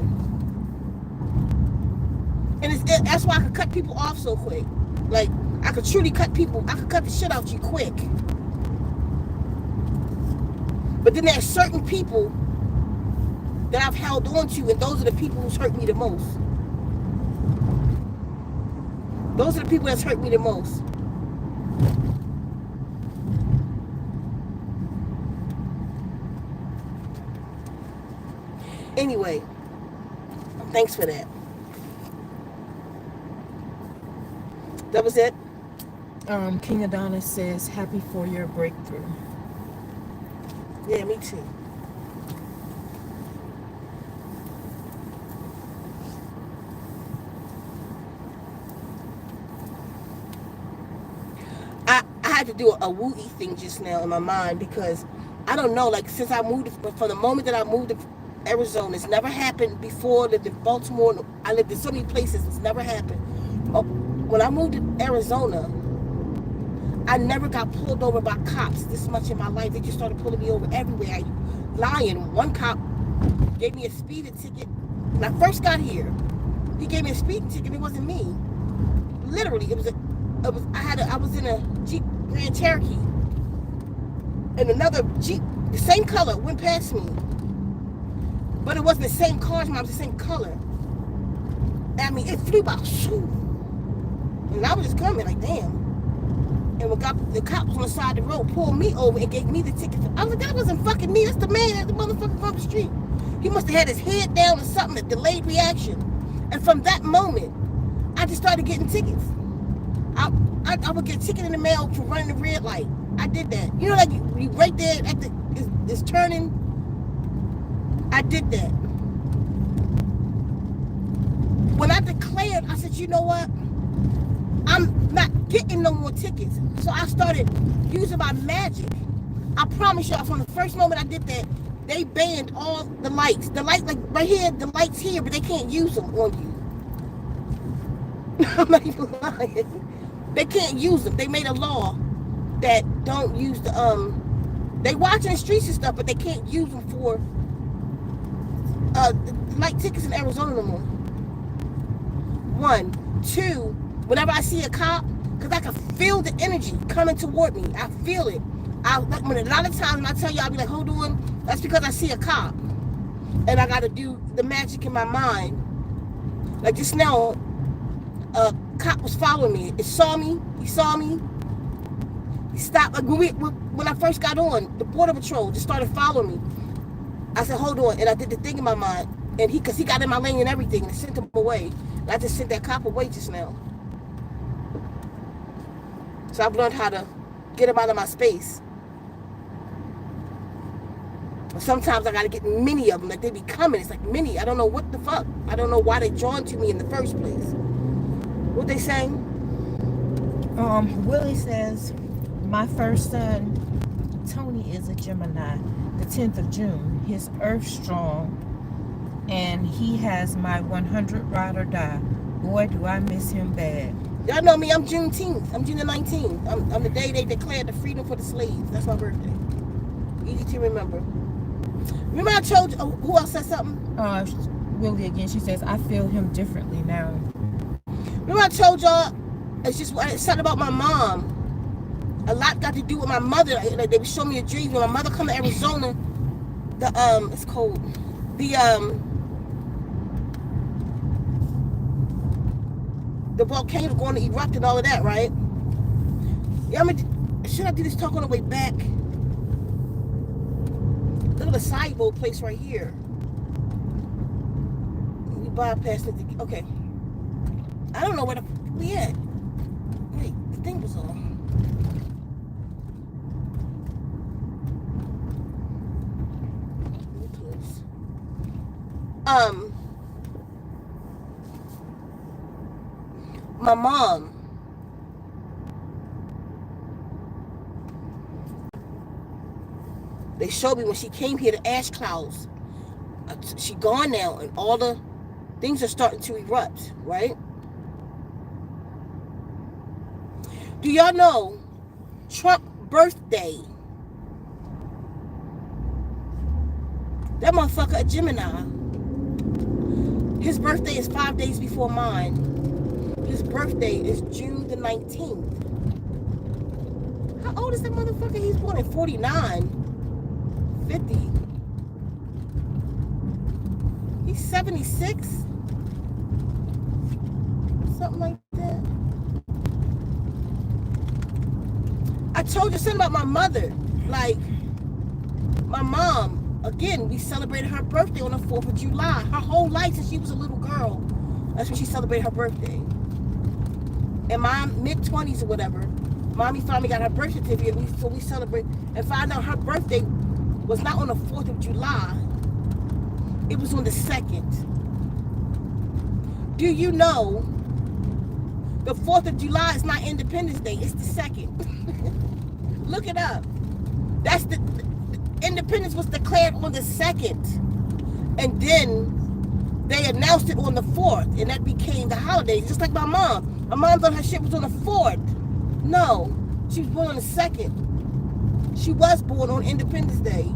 And that's why I could cut people off so quick. Like, I could truly cut the shit out you quick. But then there's certain people that I've held on to, and those are the people who's hurt me the most. Those are the people that's hurt me the most. Anyway, thanks for that. That was it. King Adonis says, happy for your breakthrough. Yeah, me too. I had to do a woo-y thing just now in my mind because I don't know, like since I moved, from the moment that I moved to Arizona, it's never happened before. I lived in Baltimore. I lived in so many places. It's never happened. When I moved to Arizona, I never got pulled over by cops this much in my life. They just started pulling me over everywhere. Lying. One cop gave me a speeding ticket. When I first got here, he gave me a speeding ticket. It wasn't me. Literally, I was in a Jeep Grand Cherokee, and another Jeep, the same color, went past me. But it wasn't the same car, it was the same color. I mean, it flew by. And I was just coming like, damn. And when the cop was on the side of the road, pulled me over and gave me the ticket. I was like, that wasn't fucking me. That's the man at the motherfucker on the street. He must have had his head down or something, a delayed reaction. And from that moment, I just started getting tickets. I would get a ticket in the mail for running the red light. I did that. You know, like you right there at it's turning. I did that. When I declared, I said, you know what? I'm not getting no more tickets. So I started using my magic. I promise y'all, from the first moment I did that, they banned all the lights. The light, like right here, the lights here, but they can't use them on you. I'm not even lying. They can't use them. They made a law that don't use the they watching the streets and stuff, but they can't use them for light tickets in Arizona no more. 1, 2, whenever I see a cop, because I can feel the energy coming toward me. I feel it. A lot of times when I tell you, I'll be like, hold on, that's because I see a cop. And I got to do the magic in my mind. Like just now, a cop was following me. He saw me. He stopped. Like when I first got on, the Border Patrol just started following me. I said, hold on. And I did the thing in my mind. And because he got in my lane and everything and sent him away. And I just sent that cop away just now. So I've learned how to get him out of my space. But sometimes I got to get many of them. Like they be coming. It's like many. I don't know what the fuck. I don't know why they drawn to me in the first place. What they saying? Willie says, my first son, Tony, is a Gemini, the 10th of June. His Earth strong, and he has my 100 ride or die. Boy, do I miss him bad. Y'all know me, I'm Juneteenth. I'm June the 19th. I'm the day they declared the freedom for the slaves. That's my birthday. Easy to remember. Remember I told you, who else said something? Willie again, she says, I feel him differently now. Remember I told y'all, it's just something about my mom. A lot got to do with my mother. Like they would show me a dream when my mother come to Arizona. It's cold. The volcano going to erupt and all of that, right? Yeah, should I do this talk on the way back? Look at the sideboard place right here. We bypassed it. Okay. I don't know where we at. Wait, the thing was on. My mom. They showed me when she came here, the ash clouds. She gone now, and all the things are starting to erupt, right? Do y'all know Trump birthday? That motherfucker a Gemini. His birthday is 5 days before mine. His birthday is June the 19th. How old is that motherfucker? He's born in 49. 50. He's 76. Something like that. I told you something about my mother. Like, my mom, again, we celebrated her birthday on the 4th of July. Her whole life since she was a little girl, that's when she celebrated her birthday. In my mid-20s or whatever, Mommy finally got her birth certificate, so we celebrate and found out her birthday was not on the 4th of July. It was on the 2nd. Do you know the 4th of July is not Independence Day, it's the 2nd. Look it up. That's the independence was declared on the 2nd. And then they announced it on the 4th, and that became the holiday. Just like my mom. My mom thought her shit was on the 4th. No, she was born on the 2nd. She was born on Independence Day.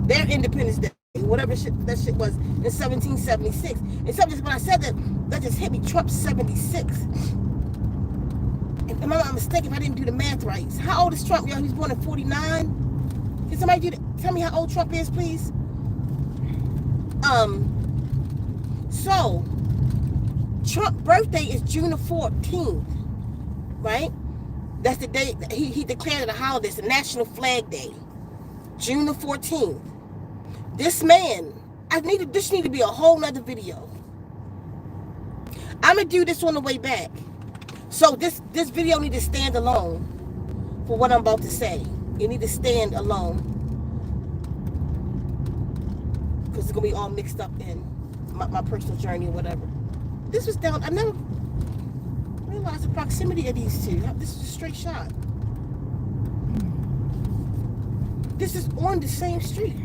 Their Independence Day, whatever that shit was, in 1776. And something, when I said that just hit me. Trump 76. And am I not mistaken if I didn't do the math right? How old is Trump, yo? He's born in 49. Can somebody tell me how old Trump is, please? So Trump's birthday is June the 14th, right? That's the day he declared it a holiday. It's a National Flag Day, June the 14th. This man, this need to be a whole nother video. I'm gonna do this on the way back. So this video need to stand alone for what I'm about to say. It need to stand alone because it's gonna be all mixed up in my personal journey or whatever. This was down. I never realized the proximity of these two. This is a straight shot. This is on the same street.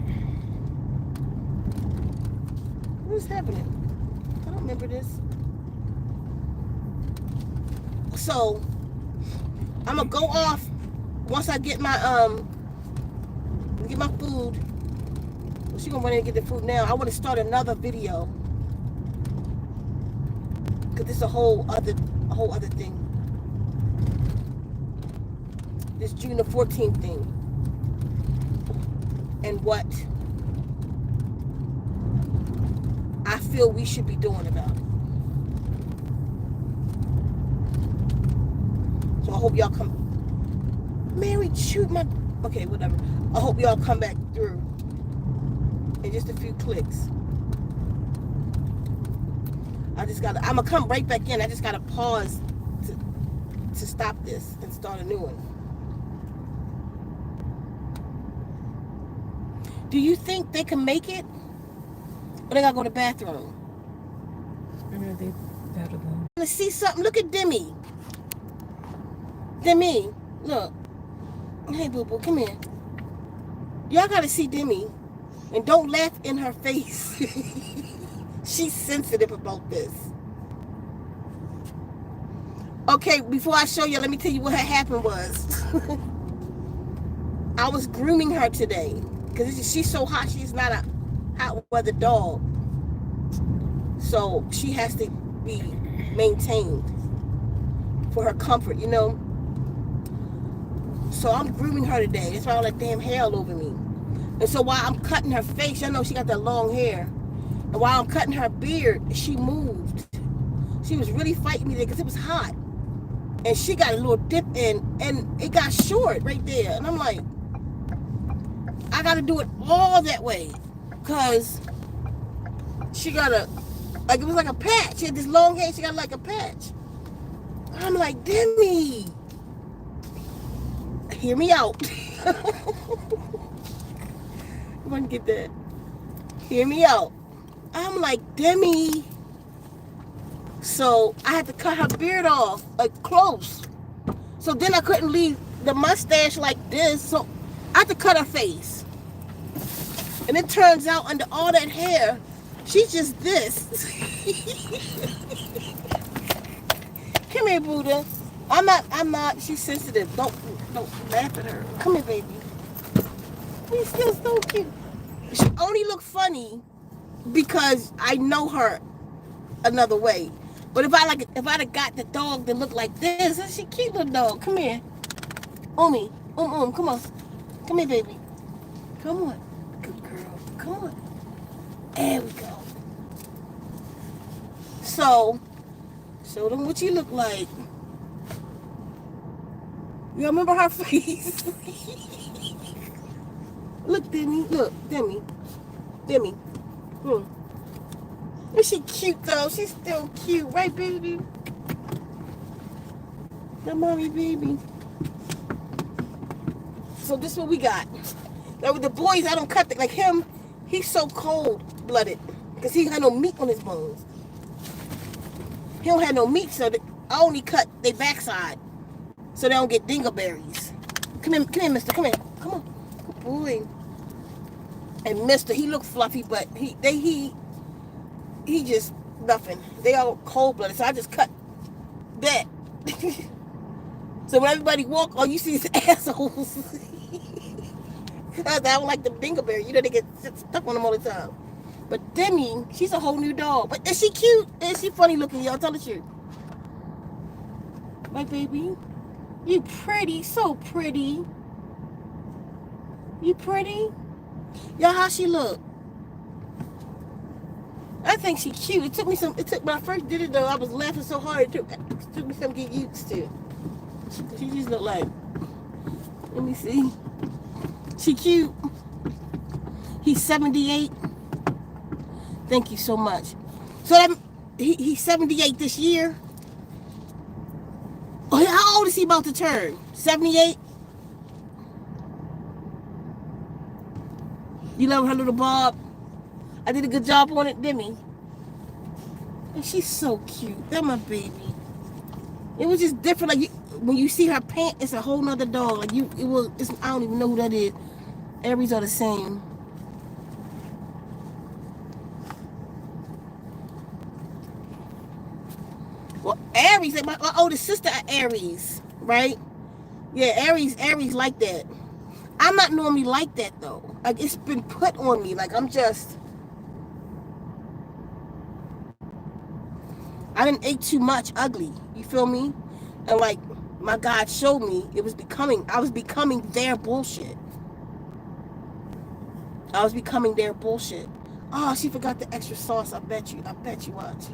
What is happening? I don't remember this. So I'm gonna go off once I get my food. Well, she gonna run in and get the food now. I want to start another video because this is a whole other thing. This June the 14th thing and what I feel we should be doing about it. So I hope y'all come. Mary, shoot my. Okay, whatever. I hope y'all come back through in just a few clicks. I'm gonna come right back in. I just gotta pause to stop this and start a new one. Do you think they can make it? Or they gotta go to the bathroom? Yeah, they gotta go. Let's see something. Look at Demi. Demi, look. Hey, boo-boo, come here. Y'all gotta see Demi. And don't laugh in her face. She's sensitive about this. Okay, before I show you, let me tell you what had happened was. I was grooming her today. Because she's so hot, she's not a hot weather dog. So she has to be maintained for her comfort, you know. So I'm grooming her today. That's why all that damn hair all over me. And so while I'm cutting her face, I know she got that long hair. And while I'm cutting her beard, she moved. She was really fighting me there because it was hot. And she got a little dip in, and it got short right there. And I'm like, I got to do it all that way. Because she got it was like a patch. She had this long hair, she got like a patch. I'm like, Demi, hear me out. You want to get that? Hear me out. I'm like, Demi. So I had to cut her beard off, like close. So then I couldn't leave the mustache like this. So I had to cut her face. And it turns out under all that hair, she's just this. Come here, Buddha. I'm not. She's sensitive. Don't laugh at her. Come here, baby. She's still so cute. She only look funny because I know her another way. But if I'd have got the dog that looked like this, that's a cute little dog. Come here. Omi. Come on. Come here, baby. Come on. Good girl. Come on. There we go. So, show them what you look like. You remember her face? Look, Demi. Look, Demi. Is she cute though? She's still cute, right, baby? The mommy baby. So this is what we got. Now with the boys, I don't cut it like him. He's so cold-blooded because he had no meat on his bones. He don't have no meat, so I only cut their backside so they don't get dingleberries. Come here, mister. Come here. Come on. Good boy. And mister, he look fluffy, but he just nothing. They all cold-blooded, so I just cut that. So when everybody walk, all you see is assholes. I don't like the dingleberry. You know, they get stuck on them all the time. But Demi, she's a whole new dog. But is she cute? Is she funny looking, y'all? Tell the truth. My baby. You pretty. So pretty. You pretty? Y'all, how she look? I think she cute. It took when I first did it though, I was laughing so hard. It took me some to get used to. She just look like, let me see. She cute. He's 78. Thank you so much. So that he's 78 this year. Oh, how old is he about to turn? 78? You love her little Bob? I did a good job on it, Demi. And she's so cute. That's my baby. It was just different. Like when you see her pant, it's a whole nother dog. Like I don't even know who that is. Aries are the same. Well, Aries, my oldest sister are Aries, right? Yeah, Aries like that. I'm not normally like that though. Like it's been put on me. Like I didn't eat too much ugly. You feel me? And like my God showed me I was becoming their bullshit. I was becoming their bullshit. Oh, she forgot the extra sauce. I bet you watch.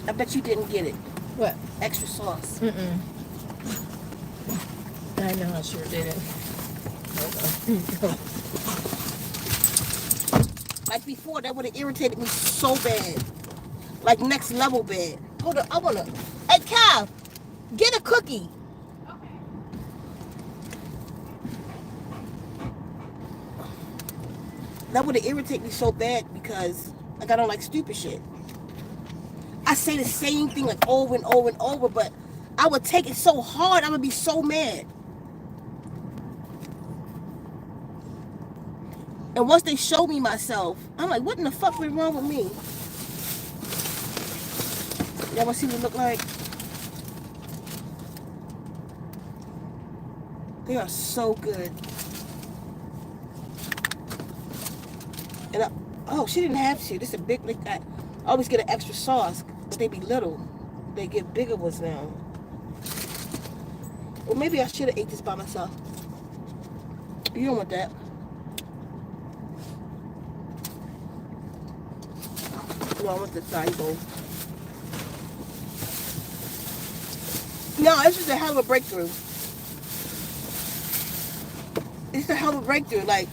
I bet you didn't get it. What? Extra sauce. Mm-mm. I know I sure didn't. Like before, that would have irritated me so bad. Like next level bad. Hold on, I wanna. Hey, Cal, get a cookie. Okay. That would have irritated me so bad because like I don't like stupid shit. I say the same thing like over and over and over, but I would take it so hard, I would be so mad. And once they show me myself, I'm like, what in the fuck went wrong with me? Y'all wanna see what it look like? They are so good. And oh, she didn't have to. This is a big, I always get an extra sauce, but they be little. They get bigger ones now. Well, maybe I should have ate this by myself. You don't want that. No, I want the thigh bowl. No, it's just a hell of a breakthrough. It's a hell of a breakthrough. Like,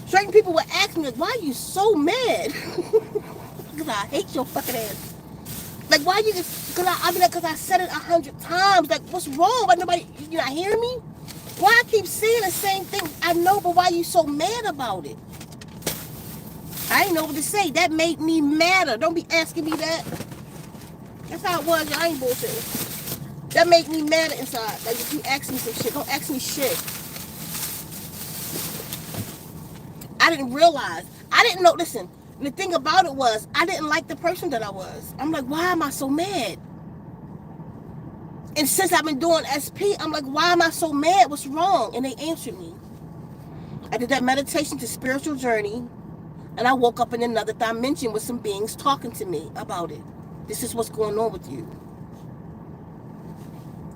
certain people would ask me, like, why are you so mad? Because I hate your fucking ass. Like, why you just, because I said it 100 times. Like, what's wrong? Like, nobody, you not hearing me? Why I keep saying the same thing? I know, but why you so mad about it? I ain't know what to say. That made me madder. Don't be asking me that. That's how it was. I ain't bullshitting. That made me madder inside. Like, if you ask me some shit, don't ask me shit. I didn't realize. I didn't know. Listen, the thing about it was I didn't like the person that I was. I'm like, why am I so mad? And since I've been doing SP, I'm like, why am I so mad? What's wrong? And they answered me. I did that meditation to spiritual journey, and I woke up in another dimension with some beings talking to me about it. This is what's going on with you.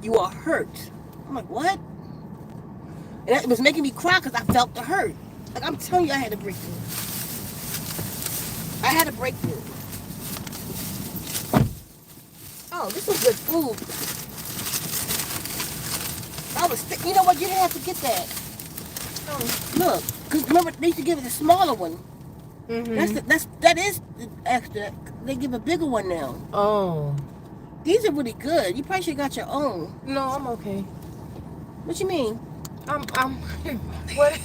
You are hurt. I'm like, what? And it was making me cry because I felt the hurt. Like, I'm telling you, I had a breakthrough. I had a breakthrough. Oh, this is good food. You know what? You didn't have to get that. Oh, look, because remember they used to give it a smaller one. Mm-hmm. That is extra. They give a bigger one now. Oh. These are really good. You probably should have got your own. No, I'm okay. What you mean? I'm what?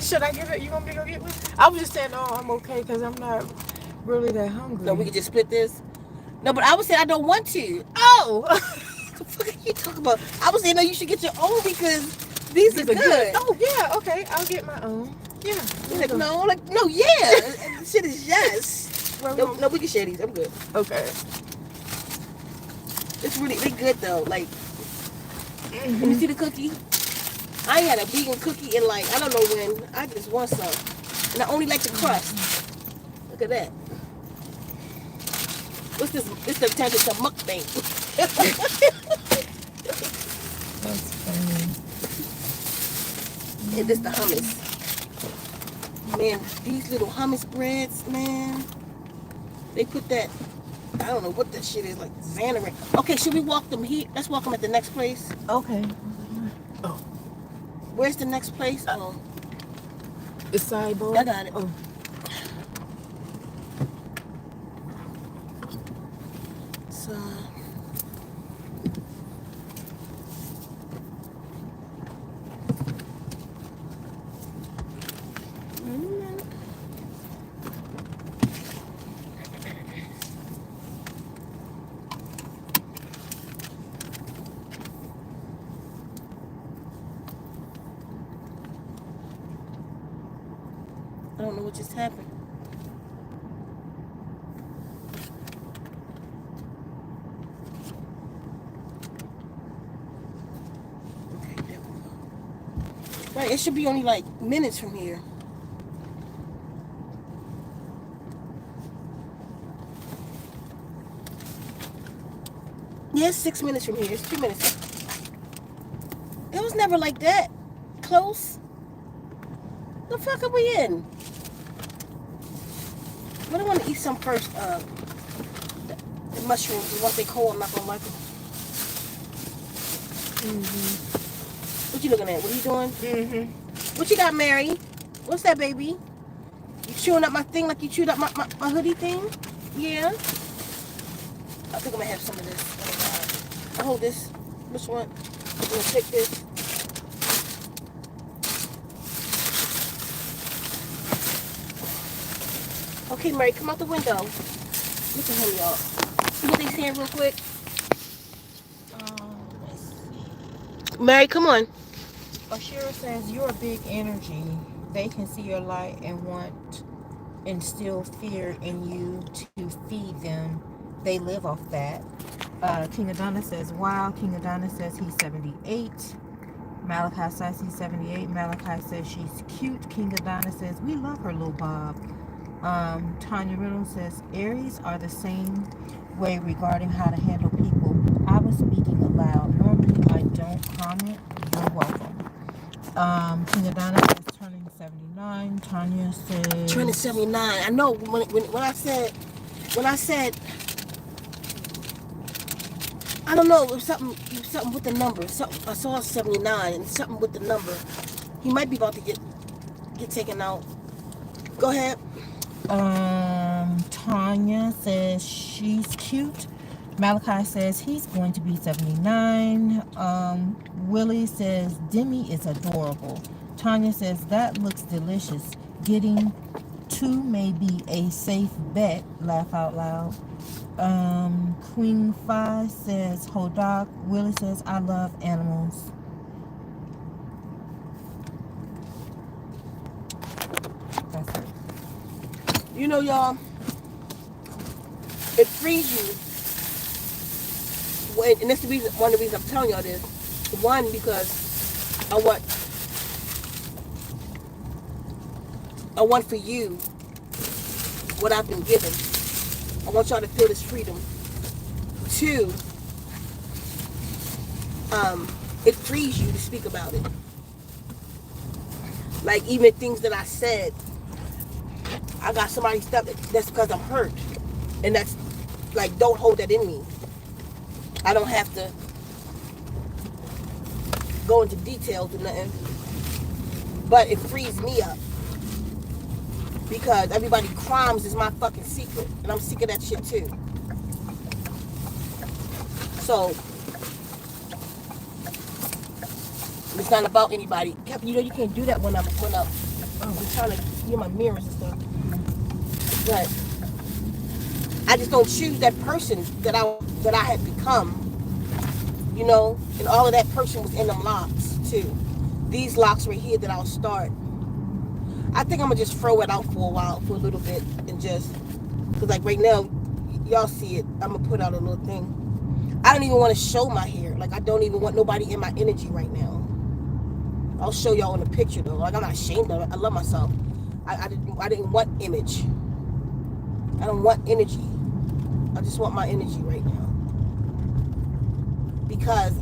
Should I get it? You want me to go get one? I was just saying, oh, I'm okay because I'm not really that hungry. So we can just split this? No, but I was saying I don't want to. Oh! What the fuck are you talking about? I was saying, no, you should get your own because these are good. Oh, yeah, okay. I'll get my own. Yeah. Like, no, yeah. And shit is yes. No, we can share these. I'm good. Okay. It's really, they good though. Like, let me see the cookie. I ain't had a vegan cookie in like, I don't know when. I just want some. And I only like the crust. Look at that. What's this? It's the time. It's a mukbang. That's funny. And this the hummus. Man, these little hummus breads, man. They put that, I don't know what that shit is, like Xanadu. Okay, should we walk them here? Let's walk them at the next place. Okay. Oh. Where's the next place? Oh. The sideboard? I got it. Oh. So. I don't know what just happened. Okay, there we go. Right, it should be only like minutes from here. Yeah, it's 6 minutes from here. It's 2 minutes. It was never like that. Close. The fuck are we in? But I want to eat some first. The mushrooms, what they call, I'm not gonna like them. What you looking at? What are you doing? What you got, Mary? What's that, baby? You chewing up my thing like you chewed up my hoodie thing? Yeah. I think I'm gonna have some of this. I'll hold this. Which one? I'm gonna take this. Okay, Mary, come out the window. Look at him, y'all. See what they saying real quick? Let's see. Mary, come on. Ashira says, you're a big energy. They can see your light and want instill fear in you to feed them. They live off that. King Adana says, wow. King Adana says he's 78. Malachi says he's 78. Malachi says she's cute. King Adana says, we love her, little Bob. Tanya Reynolds says, Aries are the same way regarding how to handle people. I was speaking aloud. Normally I don't comment. You're welcome. King Adana says turning 79. Tanya says Turning 79. I know when I said I don't know, it was something with the number. I saw 79 and something with the number. He might be about to get taken out. Go ahead. Tanya says she's cute. Malachi says he's going to be 79. Willie says Demi is adorable. Tanya says that looks delicious. Getting 2 may be a safe bet. Laugh out loud. Queen Phi says Hodak. Willie says I love animals. That's it. You know, y'all, it frees you. And that's the reason, one of the reasons I'm telling y'all this. One, because I want for you what I've been given. I want y'all to feel this freedom. Two, it frees you to speak about it. Like, even things that I said, I got somebody stuff that's because I'm hurt. And that's, like, don't hold that in me. I don't have to go into details or nothing. But it frees me up. Because everybody crimes is my fucking secret. And I'm sick of that shit too. So, it's not about anybody. You know, you can't do that when I'm trying to get my mirrors and stuff. But I just don't choose that person that I had become. You know, and all of that person was in them locks too. These locks right here that I'll start. I think I'm gonna just throw it out for a while, for a little bit, and just, cause like right now, y'all see it. I'm gonna put out a little thing. I don't even want to show my hair. Like, I don't even want nobody in my energy right now. I'll show y'all in the picture though. Like, I'm not ashamed of it. I love myself. I didn't want image. I don't want energy. I just want my energy right now. Because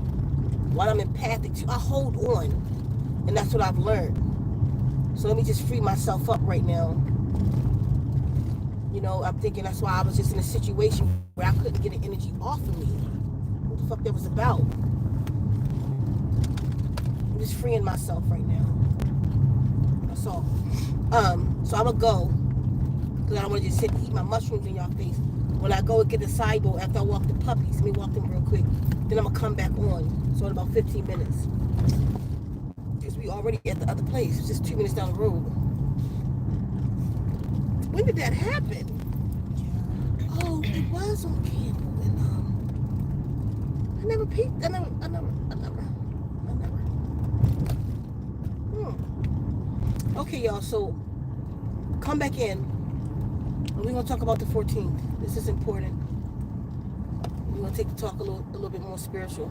while I'm empathic, I hold on. And that's what I've learned. So let me just free myself up right now. You know, I'm thinking that's why I was just in a situation where I couldn't get an energy off of me. What the fuck that was about? I'm just freeing myself right now. That's all. So I'm gonna go. Because I don't want to just sit and eat my mushrooms in y'all face. When I go and get the sideboard after I walk the puppies, let me walk them real quick. Then I'm gonna come back on. So in about 15 minutes. Because we already at the other place. It's just 2 minutes down the road. When did that happen? Oh, it was on Campbell. And I never peeked. I never. Okay, y'all. So come back in. And we're gonna talk about the 14th. This is important. We're gonna take the talk a little bit more spiritual.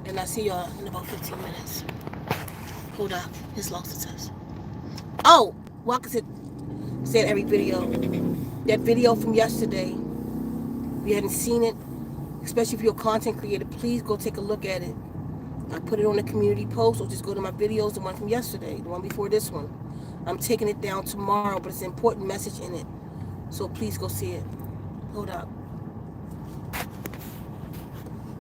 And I'll see y'all in about 15 minutes. Hold up. His lost the test. Oh, Walker said every video. That video from yesterday, if you hadn't seen it, especially if you're a content creator, please go take a look at it. I put it on the community post, or just go to my videos, the one from yesterday, the one before this one. I'm taking it down tomorrow, but it's an important message in it. So please go see it. Hold up.